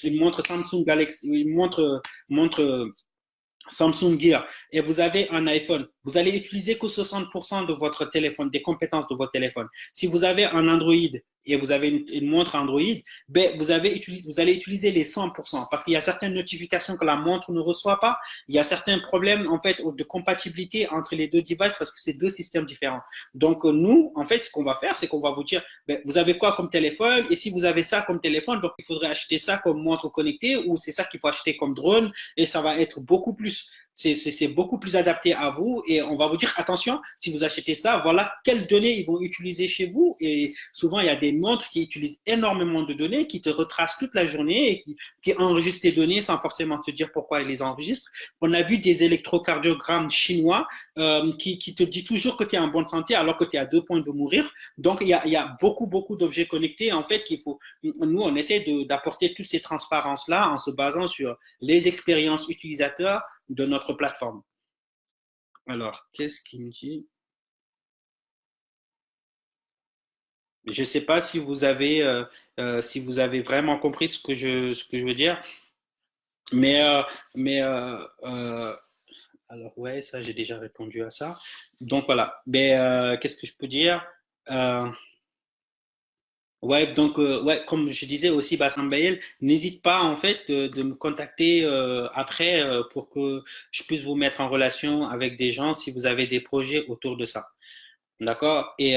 une montre Samsung Galaxy, une montre Samsung Gear et vous avez un iPhone, vous allez utiliser que 60% de votre téléphone, des compétences de votre téléphone. Si vous avez un Android et vous avez une montre Android, ben vous allez utiliser les 100% parce qu'il y a certaines notifications que la montre ne reçoit pas. Il y a certains problèmes en fait de compatibilité entre les deux devices parce que c'est deux systèmes différents. Donc nous, en fait, ce qu'on va faire, c'est qu'on va vous dire, ben, vous avez quoi comme téléphone et si vous avez ça comme téléphone, donc il faudrait acheter ça comme montre connectée ou c'est ça qu'il faut acheter comme drone et ça va être beaucoup plus c'est beaucoup plus adapté à vous et on va vous dire attention, si vous achetez ça, voilà quelles données ils vont utiliser chez vous. Et souvent, il y a des montres qui utilisent énormément de données, qui te retracent toute la journée et qui enregistrent tes données sans forcément te dire pourquoi ils les enregistrent. On a vu des électrocardiogrammes chinois qui te dit toujours que tu es en bonne santé alors que tu es à 2 points de mourir. Donc, il y a beaucoup d'objets connectés en fait nous, on essaie d'apporter toutes ces transparences-là en se basant sur les expériences utilisateurs de notre plateforme. Alors, qu'est-ce qu'il me dit? Je ne sais pas si vous avez vraiment compris ce que je veux dire, mais, euh, mais alors ouais, ça j'ai déjà répondu à ça. Donc voilà. Mais qu'est-ce que je peux dire? Euh, Ouais, donc ouais, comme je disais aussi, Bassam Bayel, n'hésite pas en fait de me contacter après pour que je puisse vous mettre en relation avec des gens si vous avez des projets autour de ça. D'accord? Et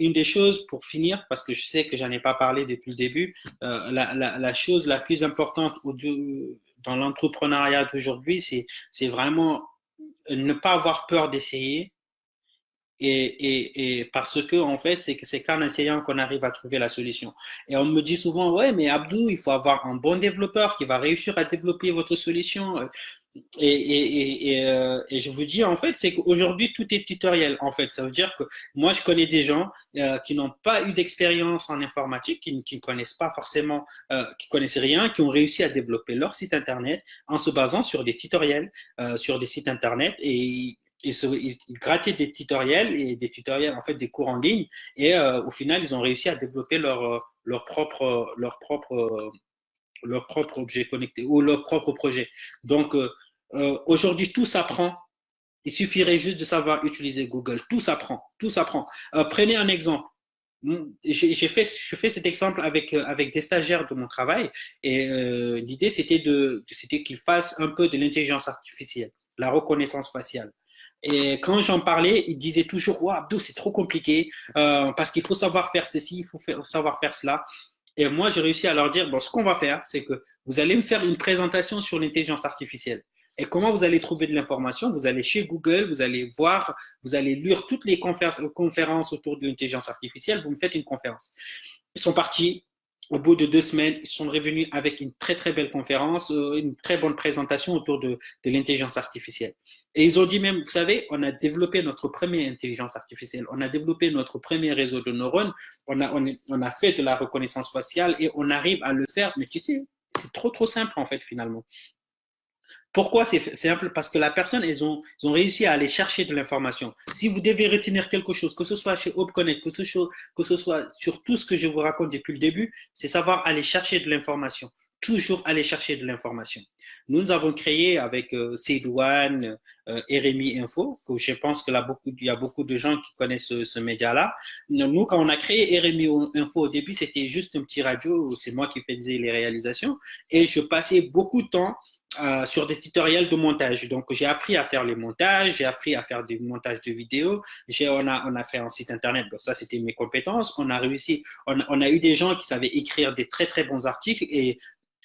une des choses pour finir, parce que je sais que j'en ai pas parlé depuis le début, la chose la plus importante dans l'entrepreneuriat d'aujourd'hui, c'est vraiment ne pas avoir peur d'essayer Et parce que, en fait, c'est qu'en essayant qu'on arrive à trouver la solution. Et on me dit souvent, ouais, mais Abdou, il faut avoir un bon développeur qui va réussir à développer votre solution. Et je vous dis, en fait, c'est qu'aujourd'hui, tout est tutoriel. En fait, ça veut dire que moi, je connais des gens qui n'ont pas eu d'expérience en informatique, qui ne connaissent pas forcément, qui connaissent rien, qui ont réussi à développer leur site Internet en se basant sur des tutoriels, sur des sites Internet. Et ils grattaient des tutoriels, en fait, des cours en ligne. Et au final, ils ont réussi à développer leur propre objet connecté ou leur propre projet. Donc, aujourd'hui, tout s'apprend. Il suffirait juste de savoir utiliser Google. Tout s'apprend. Tout s'apprend. Prenez un exemple. J'ai fait cet exemple avec des stagiaires de mon travail et l'idée c'était qu'ils fassent un peu de l'intelligence artificielle, la reconnaissance faciale. Et quand j'en parlais, ils disaient toujours, wow, Abdou, c'est trop compliqué parce qu'il faut savoir faire ceci, il faut savoir faire cela. Et moi, j'ai réussi à leur dire, bon, ce qu'on va faire, c'est que vous allez me faire une présentation sur l'intelligence artificielle. Et comment vous allez trouver de l'information? Vous allez chez Google, vous allez voir, vous allez lire toutes les conférences autour de l'intelligence artificielle, vous me faites une conférence. Ils sont partis. Au bout de 2 semaines, ils sont revenus avec une très très belle conférence, une très bonne présentation autour de l'intelligence artificielle. Et ils ont dit même, vous savez, on a développé notre première intelligence artificielle, on a développé notre premier réseau de neurones, on a fait de la reconnaissance faciale et on arrive à le faire. Mais tu sais, c'est trop trop simple en fait finalement. Pourquoi c'est simple? Parce que la personne, ils ont réussi à aller chercher de l'information. Si vous devez retenir quelque chose, que ce soit chez HopeConnect, que ce soit sur tout ce que je vous raconte depuis le début, c'est savoir aller chercher de l'information. Toujours aller chercher de l'information. Nous avons créé avec Cdouane, RMI Info, que je pense que là, il y a beaucoup de gens qui connaissent ce média-là. Nous, quand on a créé RMI Info au début, c'était juste un petit radio, c'est moi qui faisais les réalisations, et je passais beaucoup de temps sur des tutoriels de montage. Donc, j'ai appris à faire les montages, j'ai appris à faire des montages de vidéos. On a fait un site internet. Bon, ça, c'était mes compétences. On a réussi. On a eu des gens qui savaient écrire des très, très bons articles. Et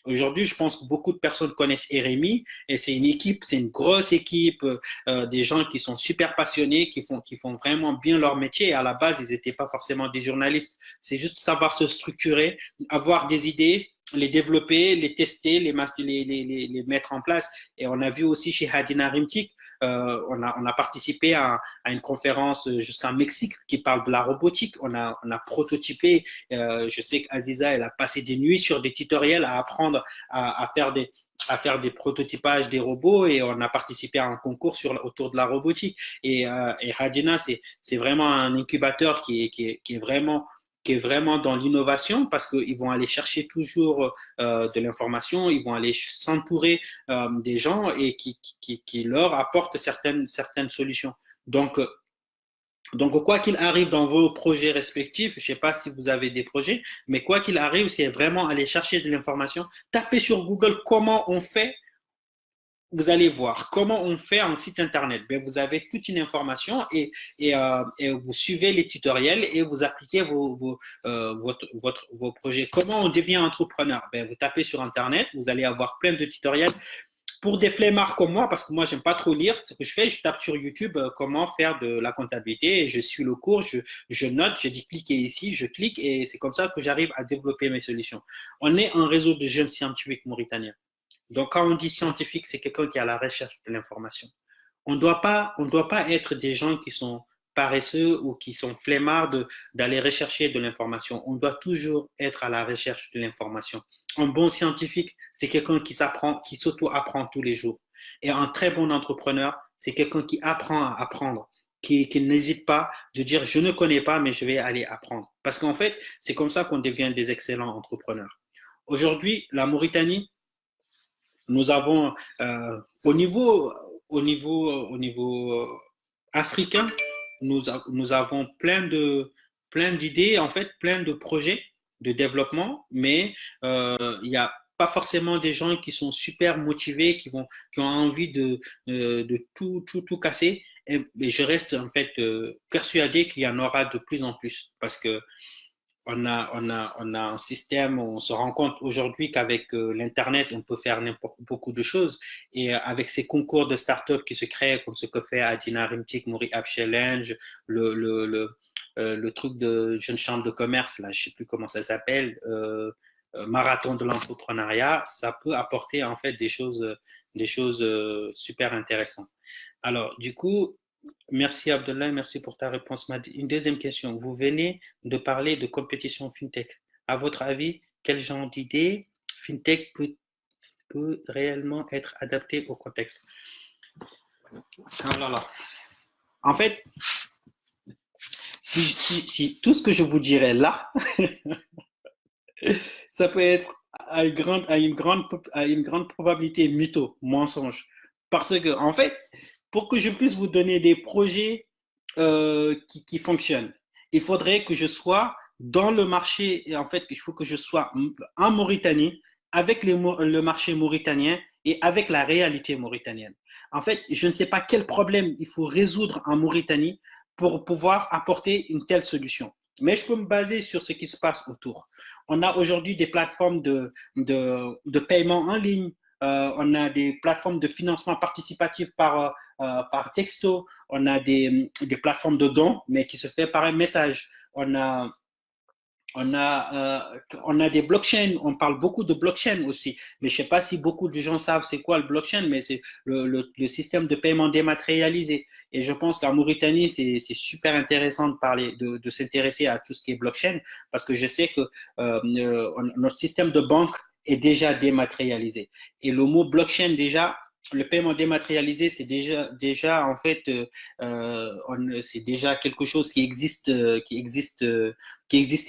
aujourd'hui, je pense que beaucoup de personnes connaissent RMI. Et c'est une équipe, c'est une grosse équipe, des gens qui sont super passionnés, qui font vraiment bien leur métier. Et à la base, ils n'étaient pas forcément des journalistes. C'est juste savoir se structurer, avoir des idées, les développer, les tester, les mettre en place. Et on a vu aussi chez Hadina Rimtik, on a participé à une conférence jusqu'en Mexique qui parle de la robotique. On a prototypé, je sais qu'Aziza, elle a passé des nuits sur des tutoriels à apprendre à faire des prototypages des robots et on a participé à un concours autour de la robotique. Et Hadina, c'est vraiment un incubateur qui est vraiment dans l'innovation parce qu'ils vont aller chercher toujours de l'information, ils vont aller s'entourer des gens et qui leur apportent certaines solutions. Donc, donc, quoi qu'il arrive dans vos projets respectifs, je ne sais pas si vous avez des projets, mais quoi qu'il arrive, c'est vraiment aller chercher de l'information. Tapez sur Google comment on fait, vous allez voir comment on fait un site internet. Ben, vous avez toute une information et vous suivez les tutoriels et vous appliquez vos projets. Comment on devient entrepreneur? Ben, vous tapez sur internet, vous allez avoir plein de tutoriels. Pour des flemmards comme moi, parce que moi, j'aime pas trop lire, ce que je fais, je tape sur YouTube comment faire de la comptabilité et je suis le cours, je note, je dis cliquez ici, je clique et c'est comme ça que j'arrive à développer mes solutions. On est un réseau de jeunes scientifiques mauritaniens. Donc, quand on dit scientifique, c'est quelqu'un qui est à la recherche de l'information. On doit pas être des gens qui sont paresseux ou qui sont flemmards d'aller rechercher de l'information. On doit toujours être à la recherche de l'information. Un bon scientifique, c'est quelqu'un qui s'apprend, qui s'auto-apprend tous les jours. Et un très bon entrepreneur, c'est quelqu'un qui apprend à apprendre, qui n'hésite pas de dire je ne connais pas, mais je vais aller apprendre. Parce qu'en fait, c'est comme ça qu'on devient des excellents entrepreneurs. Aujourd'hui, la Mauritanie, nous avons au niveau africain, nous avons plein d'idées, en fait, plein de projets de développement, mais il n'y a pas forcément des gens qui sont super motivés, qui ont envie de tout casser. Et je reste en fait persuadé qu'il y en aura de plus en plus parce que on a un système, on se rend compte aujourd'hui qu'avec l'Internet, on peut faire beaucoup de choses. Et avec ces concours de start-up qui se créent, comme ce que fait Adina Rimtik, Mori App Challenge, le truc de jeune chambre de commerce, là, je ne sais plus comment ça s'appelle, marathon de l'entrepreneuriat, ça peut apporter en fait des choses super intéressantes. Alors, du coup, merci Abdullah, merci pour ta réponse. Une deuxième question. Vous venez de parler de compétition FinTech. À votre avis, quel genre d'idée FinTech peut réellement être adapté au contexte? Ah là là. En fait, si tout ce que je vous dirais là, ça peut être à une grande probabilité mytho, mensonge. Parce que, en fait, pour que je puisse vous donner des projets qui fonctionnent, il faudrait que je sois dans le marché. Et en fait, il faut que je sois en Mauritanie, avec le marché mauritanien et avec la réalité mauritanienne. En fait, je ne sais pas quel problème il faut résoudre en Mauritanie pour pouvoir apporter une telle solution. Mais je peux me baser sur ce qui se passe autour. On a aujourd'hui des plateformes de paiement en ligne. On a des plateformes de financement participatif par texto. On a des plateformes de dons, mais qui se fait par un message. On a des blockchains, on parle beaucoup de blockchain aussi, mais je ne sais pas si beaucoup de gens savent c'est quoi le blockchain, mais c'est le système de paiement dématérialisé. Et je pense qu'en Mauritanie, c'est super intéressant de parler, de s'intéresser à tout ce qui est blockchain, parce que je sais que notre système de banque est déjà dématérialisé. Et le mot blockchain déjà, le paiement dématérialisé, c'est déjà en fait, c'est déjà quelque chose qui existait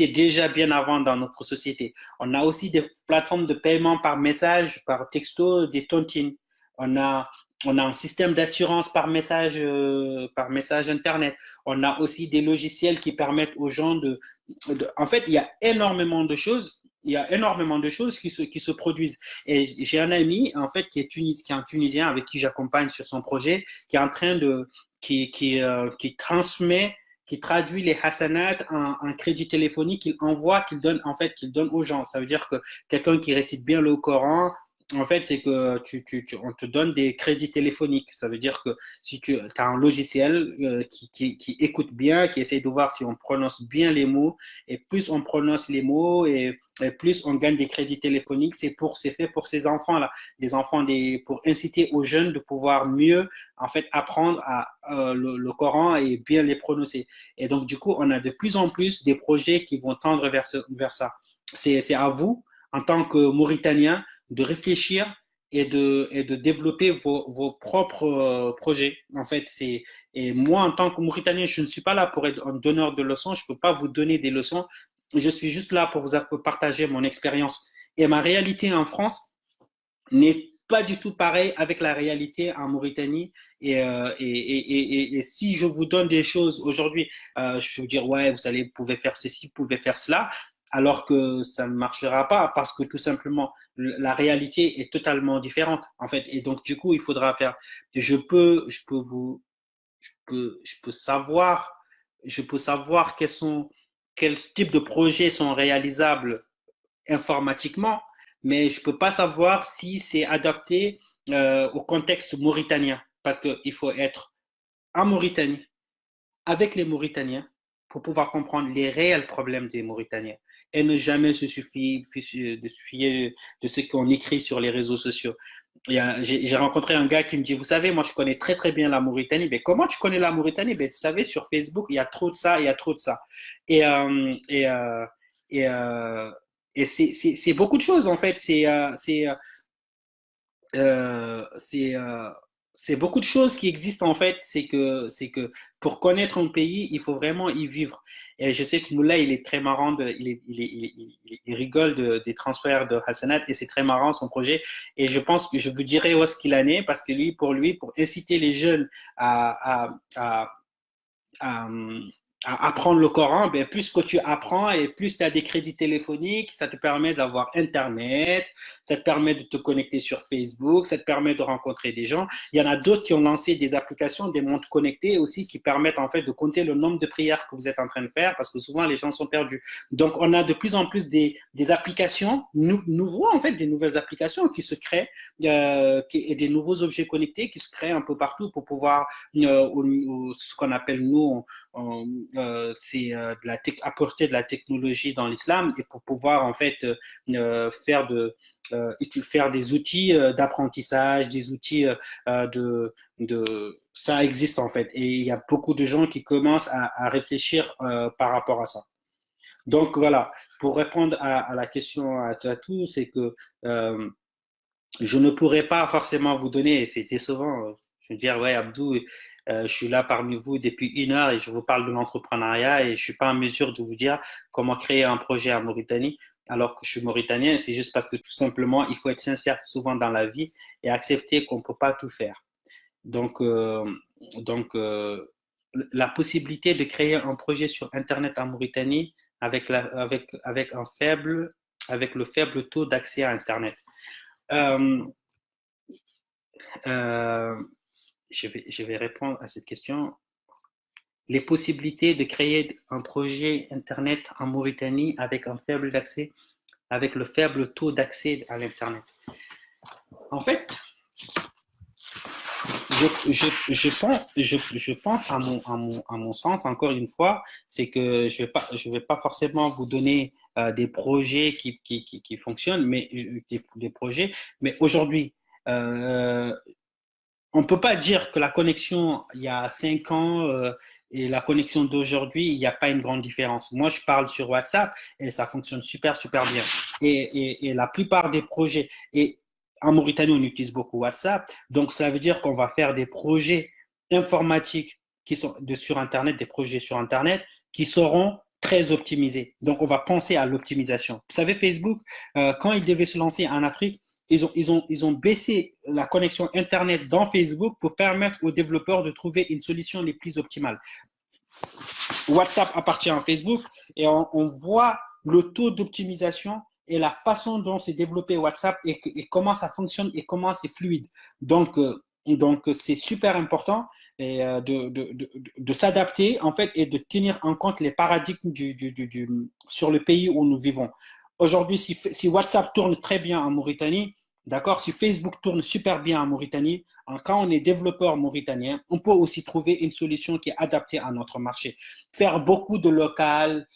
déjà bien avant dans notre société. On a aussi des plateformes de paiement par message, par texto, des tontines. On a, on a un système d'assurance par message Internet. On a aussi des logiciels qui permettent aux gens En fait, il y a énormément de choses. Il y a énormément de choses qui se produisent. Et j'ai un ami, en fait, qui est un Tunisien avec qui j'accompagne sur son projet, qui est en train qui transmet qui traduit les hasanat en crédit téléphonique qu'il envoie, qu'il donne aux gens. Ça veut dire que quelqu'un qui récite bien le Coran, en fait, c'est que on te donne des crédits téléphoniques. Ça veut dire que si tu as un logiciel qui écoute bien, qui essaie de voir si on prononce bien les mots, et plus on prononce les mots et plus on gagne des crédits téléphoniques, c'est fait pour ces enfants-là, pour inciter aux jeunes de pouvoir mieux en fait apprendre le Coran et bien les prononcer. Et donc du coup, on a de plus en plus des projets qui vont tendre vers ça. C'est à vous, en tant que Mauritanien, de réfléchir et de développer vos propres projets. En fait, et moi, en tant que Mauritanien, je ne suis pas là pour être un donneur de leçons. Je ne peux pas vous donner des leçons. Je suis juste là pour vous partager mon expérience. Et ma réalité en France n'est pas du tout pareil avec la réalité en Mauritanie. Et si je vous donne des choses aujourd'hui, je vais vous dire, ouais, vous pouvez faire ceci, vous pouvez faire cela, alors que ça ne marchera pas parce que tout simplement, la réalité est totalement différente, en fait. Et donc, du coup, il faudra faire, je peux vous, je peux savoir, quels types de projets sont réalisables informatiquement, mais je ne peux pas savoir si c'est adapté au contexte mauritanien, parce qu'il faut être en Mauritanie, avec les Mauritaniens, pour pouvoir comprendre les réels problèmes des Mauritaniens et ne jamais se fier de ce qu'on écrit sur les réseaux sociaux. J'ai rencontré un gars qui me dit, vous savez, moi je connais très très bien la Mauritanie. Mais comment tu connais la Mauritanie? Ben, vous savez, sur Facebook, il y a trop de ça, il y a trop de ça. Et, euh, et, euh, et, euh, et c'est beaucoup de choses en fait. C'est c'est beaucoup de choses qui existent en fait. C'est que pour connaître un pays, il faut vraiment y vivre. Et je sais que Moulay, il est très marrant, il rigole des transferts de Hassanat et c'est très marrant son projet. Et je pense que je vous dirai où est-ce qu'il en est parce que pour inciter les jeunes à, à, à, à apprendre le Coran, ben, plus que tu apprends et plus tu as des crédits téléphoniques, ça te permet d'avoir Internet, ça te permet de te connecter sur Facebook, ça te permet de rencontrer des gens. Il y en a d'autres qui ont lancé des applications, des montres connectées aussi, qui permettent en fait de compter le nombre de prières que vous êtes en train de faire, parce que souvent les gens sont perdus. Donc on a de plus en plus des applications nouveaux, en fait, des nouvelles applications qui se créent, et des nouveaux objets connectés qui se créent un peu partout pour pouvoir, ce qu'on appelle nous, c'est apporter de la technologie dans l'islam et pour pouvoir en fait faire des outils d'apprentissage, des outils ça existe en fait et il y a beaucoup de gens qui commencent à réfléchir par rapport à ça. Donc voilà, pour répondre à la question à tout, c'est que je ne pourrais pas forcément vous donner, c'est décevant. Je veux dire, ouais, Abdou, je suis là parmi vous depuis 1 heure et je vous parle de l'entrepreneuriat et je suis pas en mesure de vous dire comment créer un projet en Mauritanie alors que je suis mauritanien. C'est juste parce que tout simplement, il faut être sincère souvent dans la vie et accepter qu'on ne peut pas tout faire. Donc, euh, donc, la possibilité de créer un projet sur Internet en Mauritanie avec le faible taux d'accès à Internet. Euh, euh, je vais répondre à cette question. Les possibilités de créer un projet Internet en Mauritanie avec le faible taux d'accès à l'Internet. En fait, je pense à mon sens, encore une fois, c'est que je vais pas forcément vous donner des projets qui fonctionnent, mais des projets. Mais aujourd'hui, euh, on ne peut pas dire que la connexion il y a 5 ans et la connexion d'aujourd'hui, il n'y a pas une grande différence. Moi, je parle sur WhatsApp et ça fonctionne super, super bien. Et la plupart des projets, et en Mauritanie, on utilise beaucoup WhatsApp, donc ça veut dire qu'on va faire des projets informatiques sur Internet, des projets sur Internet qui seront très optimisés. Donc, on va penser à l'optimisation. Vous savez, Facebook, quand il devait se lancer en Afrique, ils ont baissé la connexion Internet dans Facebook pour permettre aux développeurs de trouver une solution les plus optimale. WhatsApp appartient à Facebook et on voit le taux d'optimisation et la façon dont c'est développé WhatsApp et comment ça fonctionne et comment c'est fluide. Donc c'est super important de s'adapter en fait et de tenir en compte les paradigmes sur le pays où nous vivons. Aujourd'hui, si WhatsApp tourne très bien en Mauritanie, d'accord, si Facebook tourne super bien en Mauritanie, quand on est développeur mauritanien, on peut aussi trouver une solution qui est adaptée à notre marché. Faire beaucoup de local,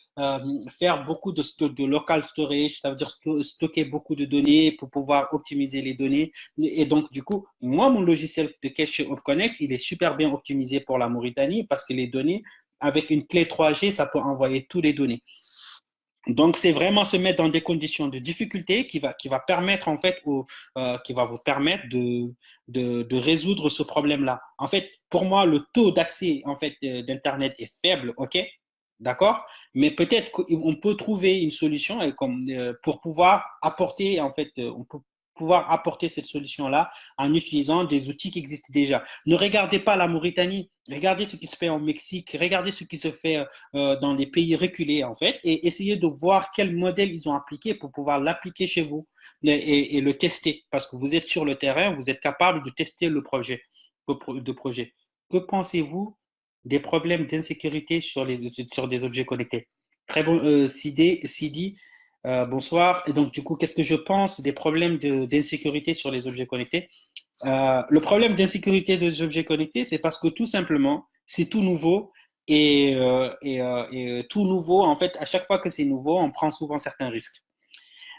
faire beaucoup de local storage, ça veut dire stocker beaucoup de données pour pouvoir optimiser les données. Et donc, du coup, moi, mon logiciel de cache chez UpConnect, il est super bien optimisé pour la Mauritanie parce que les données, avec une clé 3G, ça peut envoyer toutes les données. Donc, c'est vraiment se mettre dans des conditions de difficulté qui va permettre, en fait, qui va vous permettre de résoudre ce problème-là. En fait, pour moi, le taux d'accès, en fait, d'Internet est faible, OK? D'accord? Mais peut-être qu'on peut trouver une solution pour pouvoir apporter, en fait, on peut pouvoir apporter cette solution-là en utilisant des outils qui existent déjà. Ne regardez pas la Mauritanie, regardez ce qui se fait en Mexique, regardez ce qui se fait dans les pays reculés, en fait, et essayer de voir quel modèle ils ont appliqué pour pouvoir l'appliquer chez vous et le tester. Parce que vous êtes sur le terrain, vous êtes capable de tester de projet. Que pensez-vous des problèmes d'insécurité sur des objets connectés? Très bon, Sidi, bonsoir. Et donc, du coup, qu'est-ce que je pense des problèmes d'insécurité sur les objets connectés? Le problème d'insécurité des objets connectés, c'est parce que tout simplement, c'est tout nouveau et tout nouveau, en fait, à chaque fois que c'est nouveau, on prend souvent certains risques.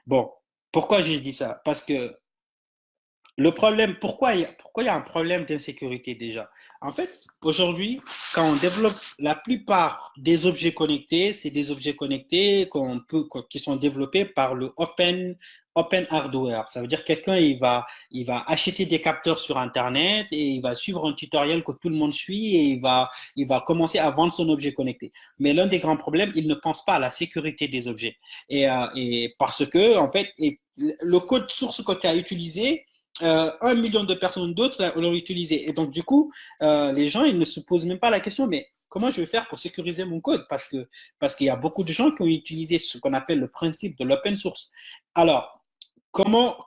Bon, pourquoi j'ai dit ça? Parce que le problème, pourquoi il y a un problème d'insécurité déjà? En fait, aujourd'hui, quand on développe la plupart des objets connectés, c'est des objets connectés qui sont développés par le open hardware. Ça veut dire que quelqu'un, il va acheter des capteurs sur Internet et il va suivre un tutoriel que tout le monde suit et il va commencer à vendre son objet connecté. Mais l'un des grands problèmes, il ne pense pas à la sécurité des objets. Et parce que, en fait, le code source que tu as utilisé, 1 million de personnes d'autres l'ont utilisé. Et donc, du coup, les gens, ils ne se posent même pas la question, mais comment je vais faire pour sécuriser mon code? Parce qu'il y a beaucoup de gens qui ont utilisé ce qu'on appelle le principe de l'open source. Alors, comment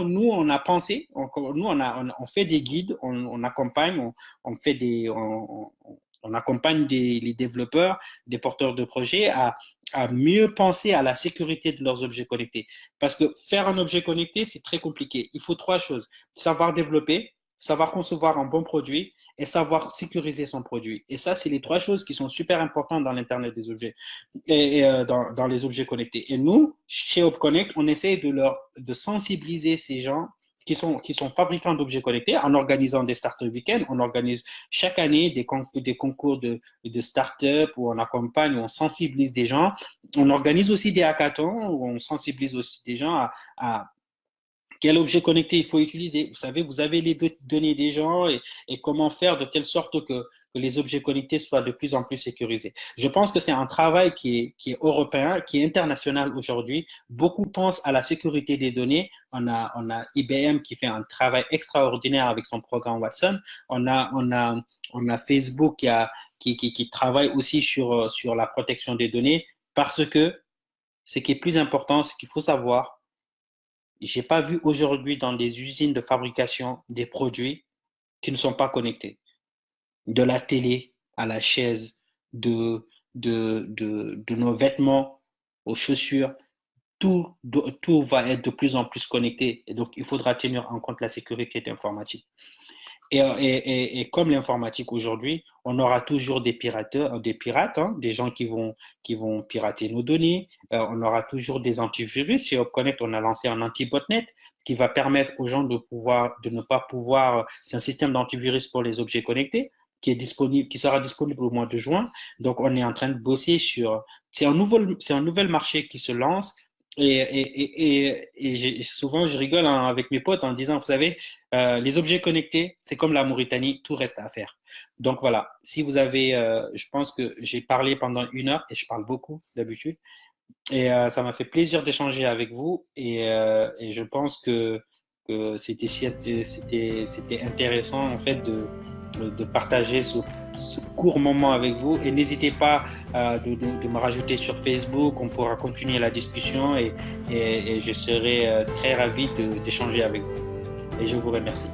nous, on a pensé, nous, on fait des guides, on accompagne, on fait on accompagne les développeurs, des porteurs de projets à mieux penser à la sécurité de leurs objets connectés. Parce que faire un objet connecté, c'est très compliqué. Il faut trois choses: savoir développer, savoir concevoir un bon produit et savoir sécuriser son produit. Et ça, c'est les trois choses qui sont super importantes dans l'Internet des objets dans les objets connectés. Et nous, chez HopConnect, on essaie de sensibiliser ces gens qui sont fabricants d'objets connectés en organisant des startup week-ends. On organise chaque année des concours de startup où on accompagne, où on sensibilise des gens. On organise aussi des hackathons où on sensibilise aussi des gens à quel objet connecté il faut utiliser. Vous savez, vous avez les données des gens et comment faire de telle sorte que les objets connectés soient de plus en plus sécurisés. Je pense que c'est un travail qui est européen, qui est international aujourd'hui. Beaucoup pensent à la sécurité des données. On a IBM qui fait un travail extraordinaire avec son programme Watson. On a Facebook qui travaille aussi sur la protection des données parce que ce qui est plus important, c'est qu'il faut savoir, j'ai pas vu aujourd'hui dans des usines de fabrication des produits qui ne sont pas connectés. De la télé à la chaise, de nos vêtements aux chaussures, tout va être de plus en plus connecté. Et donc, il faudra tenir en compte la sécurité informatique. Et comme l'informatique aujourd'hui, on aura toujours des pirates, hein, des gens qui vont pirater nos données. On aura toujours des antivirus. Chez HopConnect, on a lancé un anti-botnet qui va permettre aux gens de ne pas pouvoir. C'est un système d'antivirus pour les objets connectés qui sera disponible au mois de juin. Donc, on est en train de bosser sur. C'est un nouvel marché qui se lance. Souvent, je rigole hein, avec mes potes en disant, vous savez, les objets connectés, c'est comme la Mauritanie, tout reste à faire. Donc voilà, si vous avez, je pense que j'ai parlé pendant 1 heure et je parle beaucoup d'habitude. Et ça m'a fait plaisir d'échanger avec vous et je pense que c'était intéressant en fait de partager ce court moment avec vous. Et n'hésitez pas de me rajouter sur Facebook, on pourra continuer la discussion et je serai très ravi d'échanger avec vous. Et je vous remercie.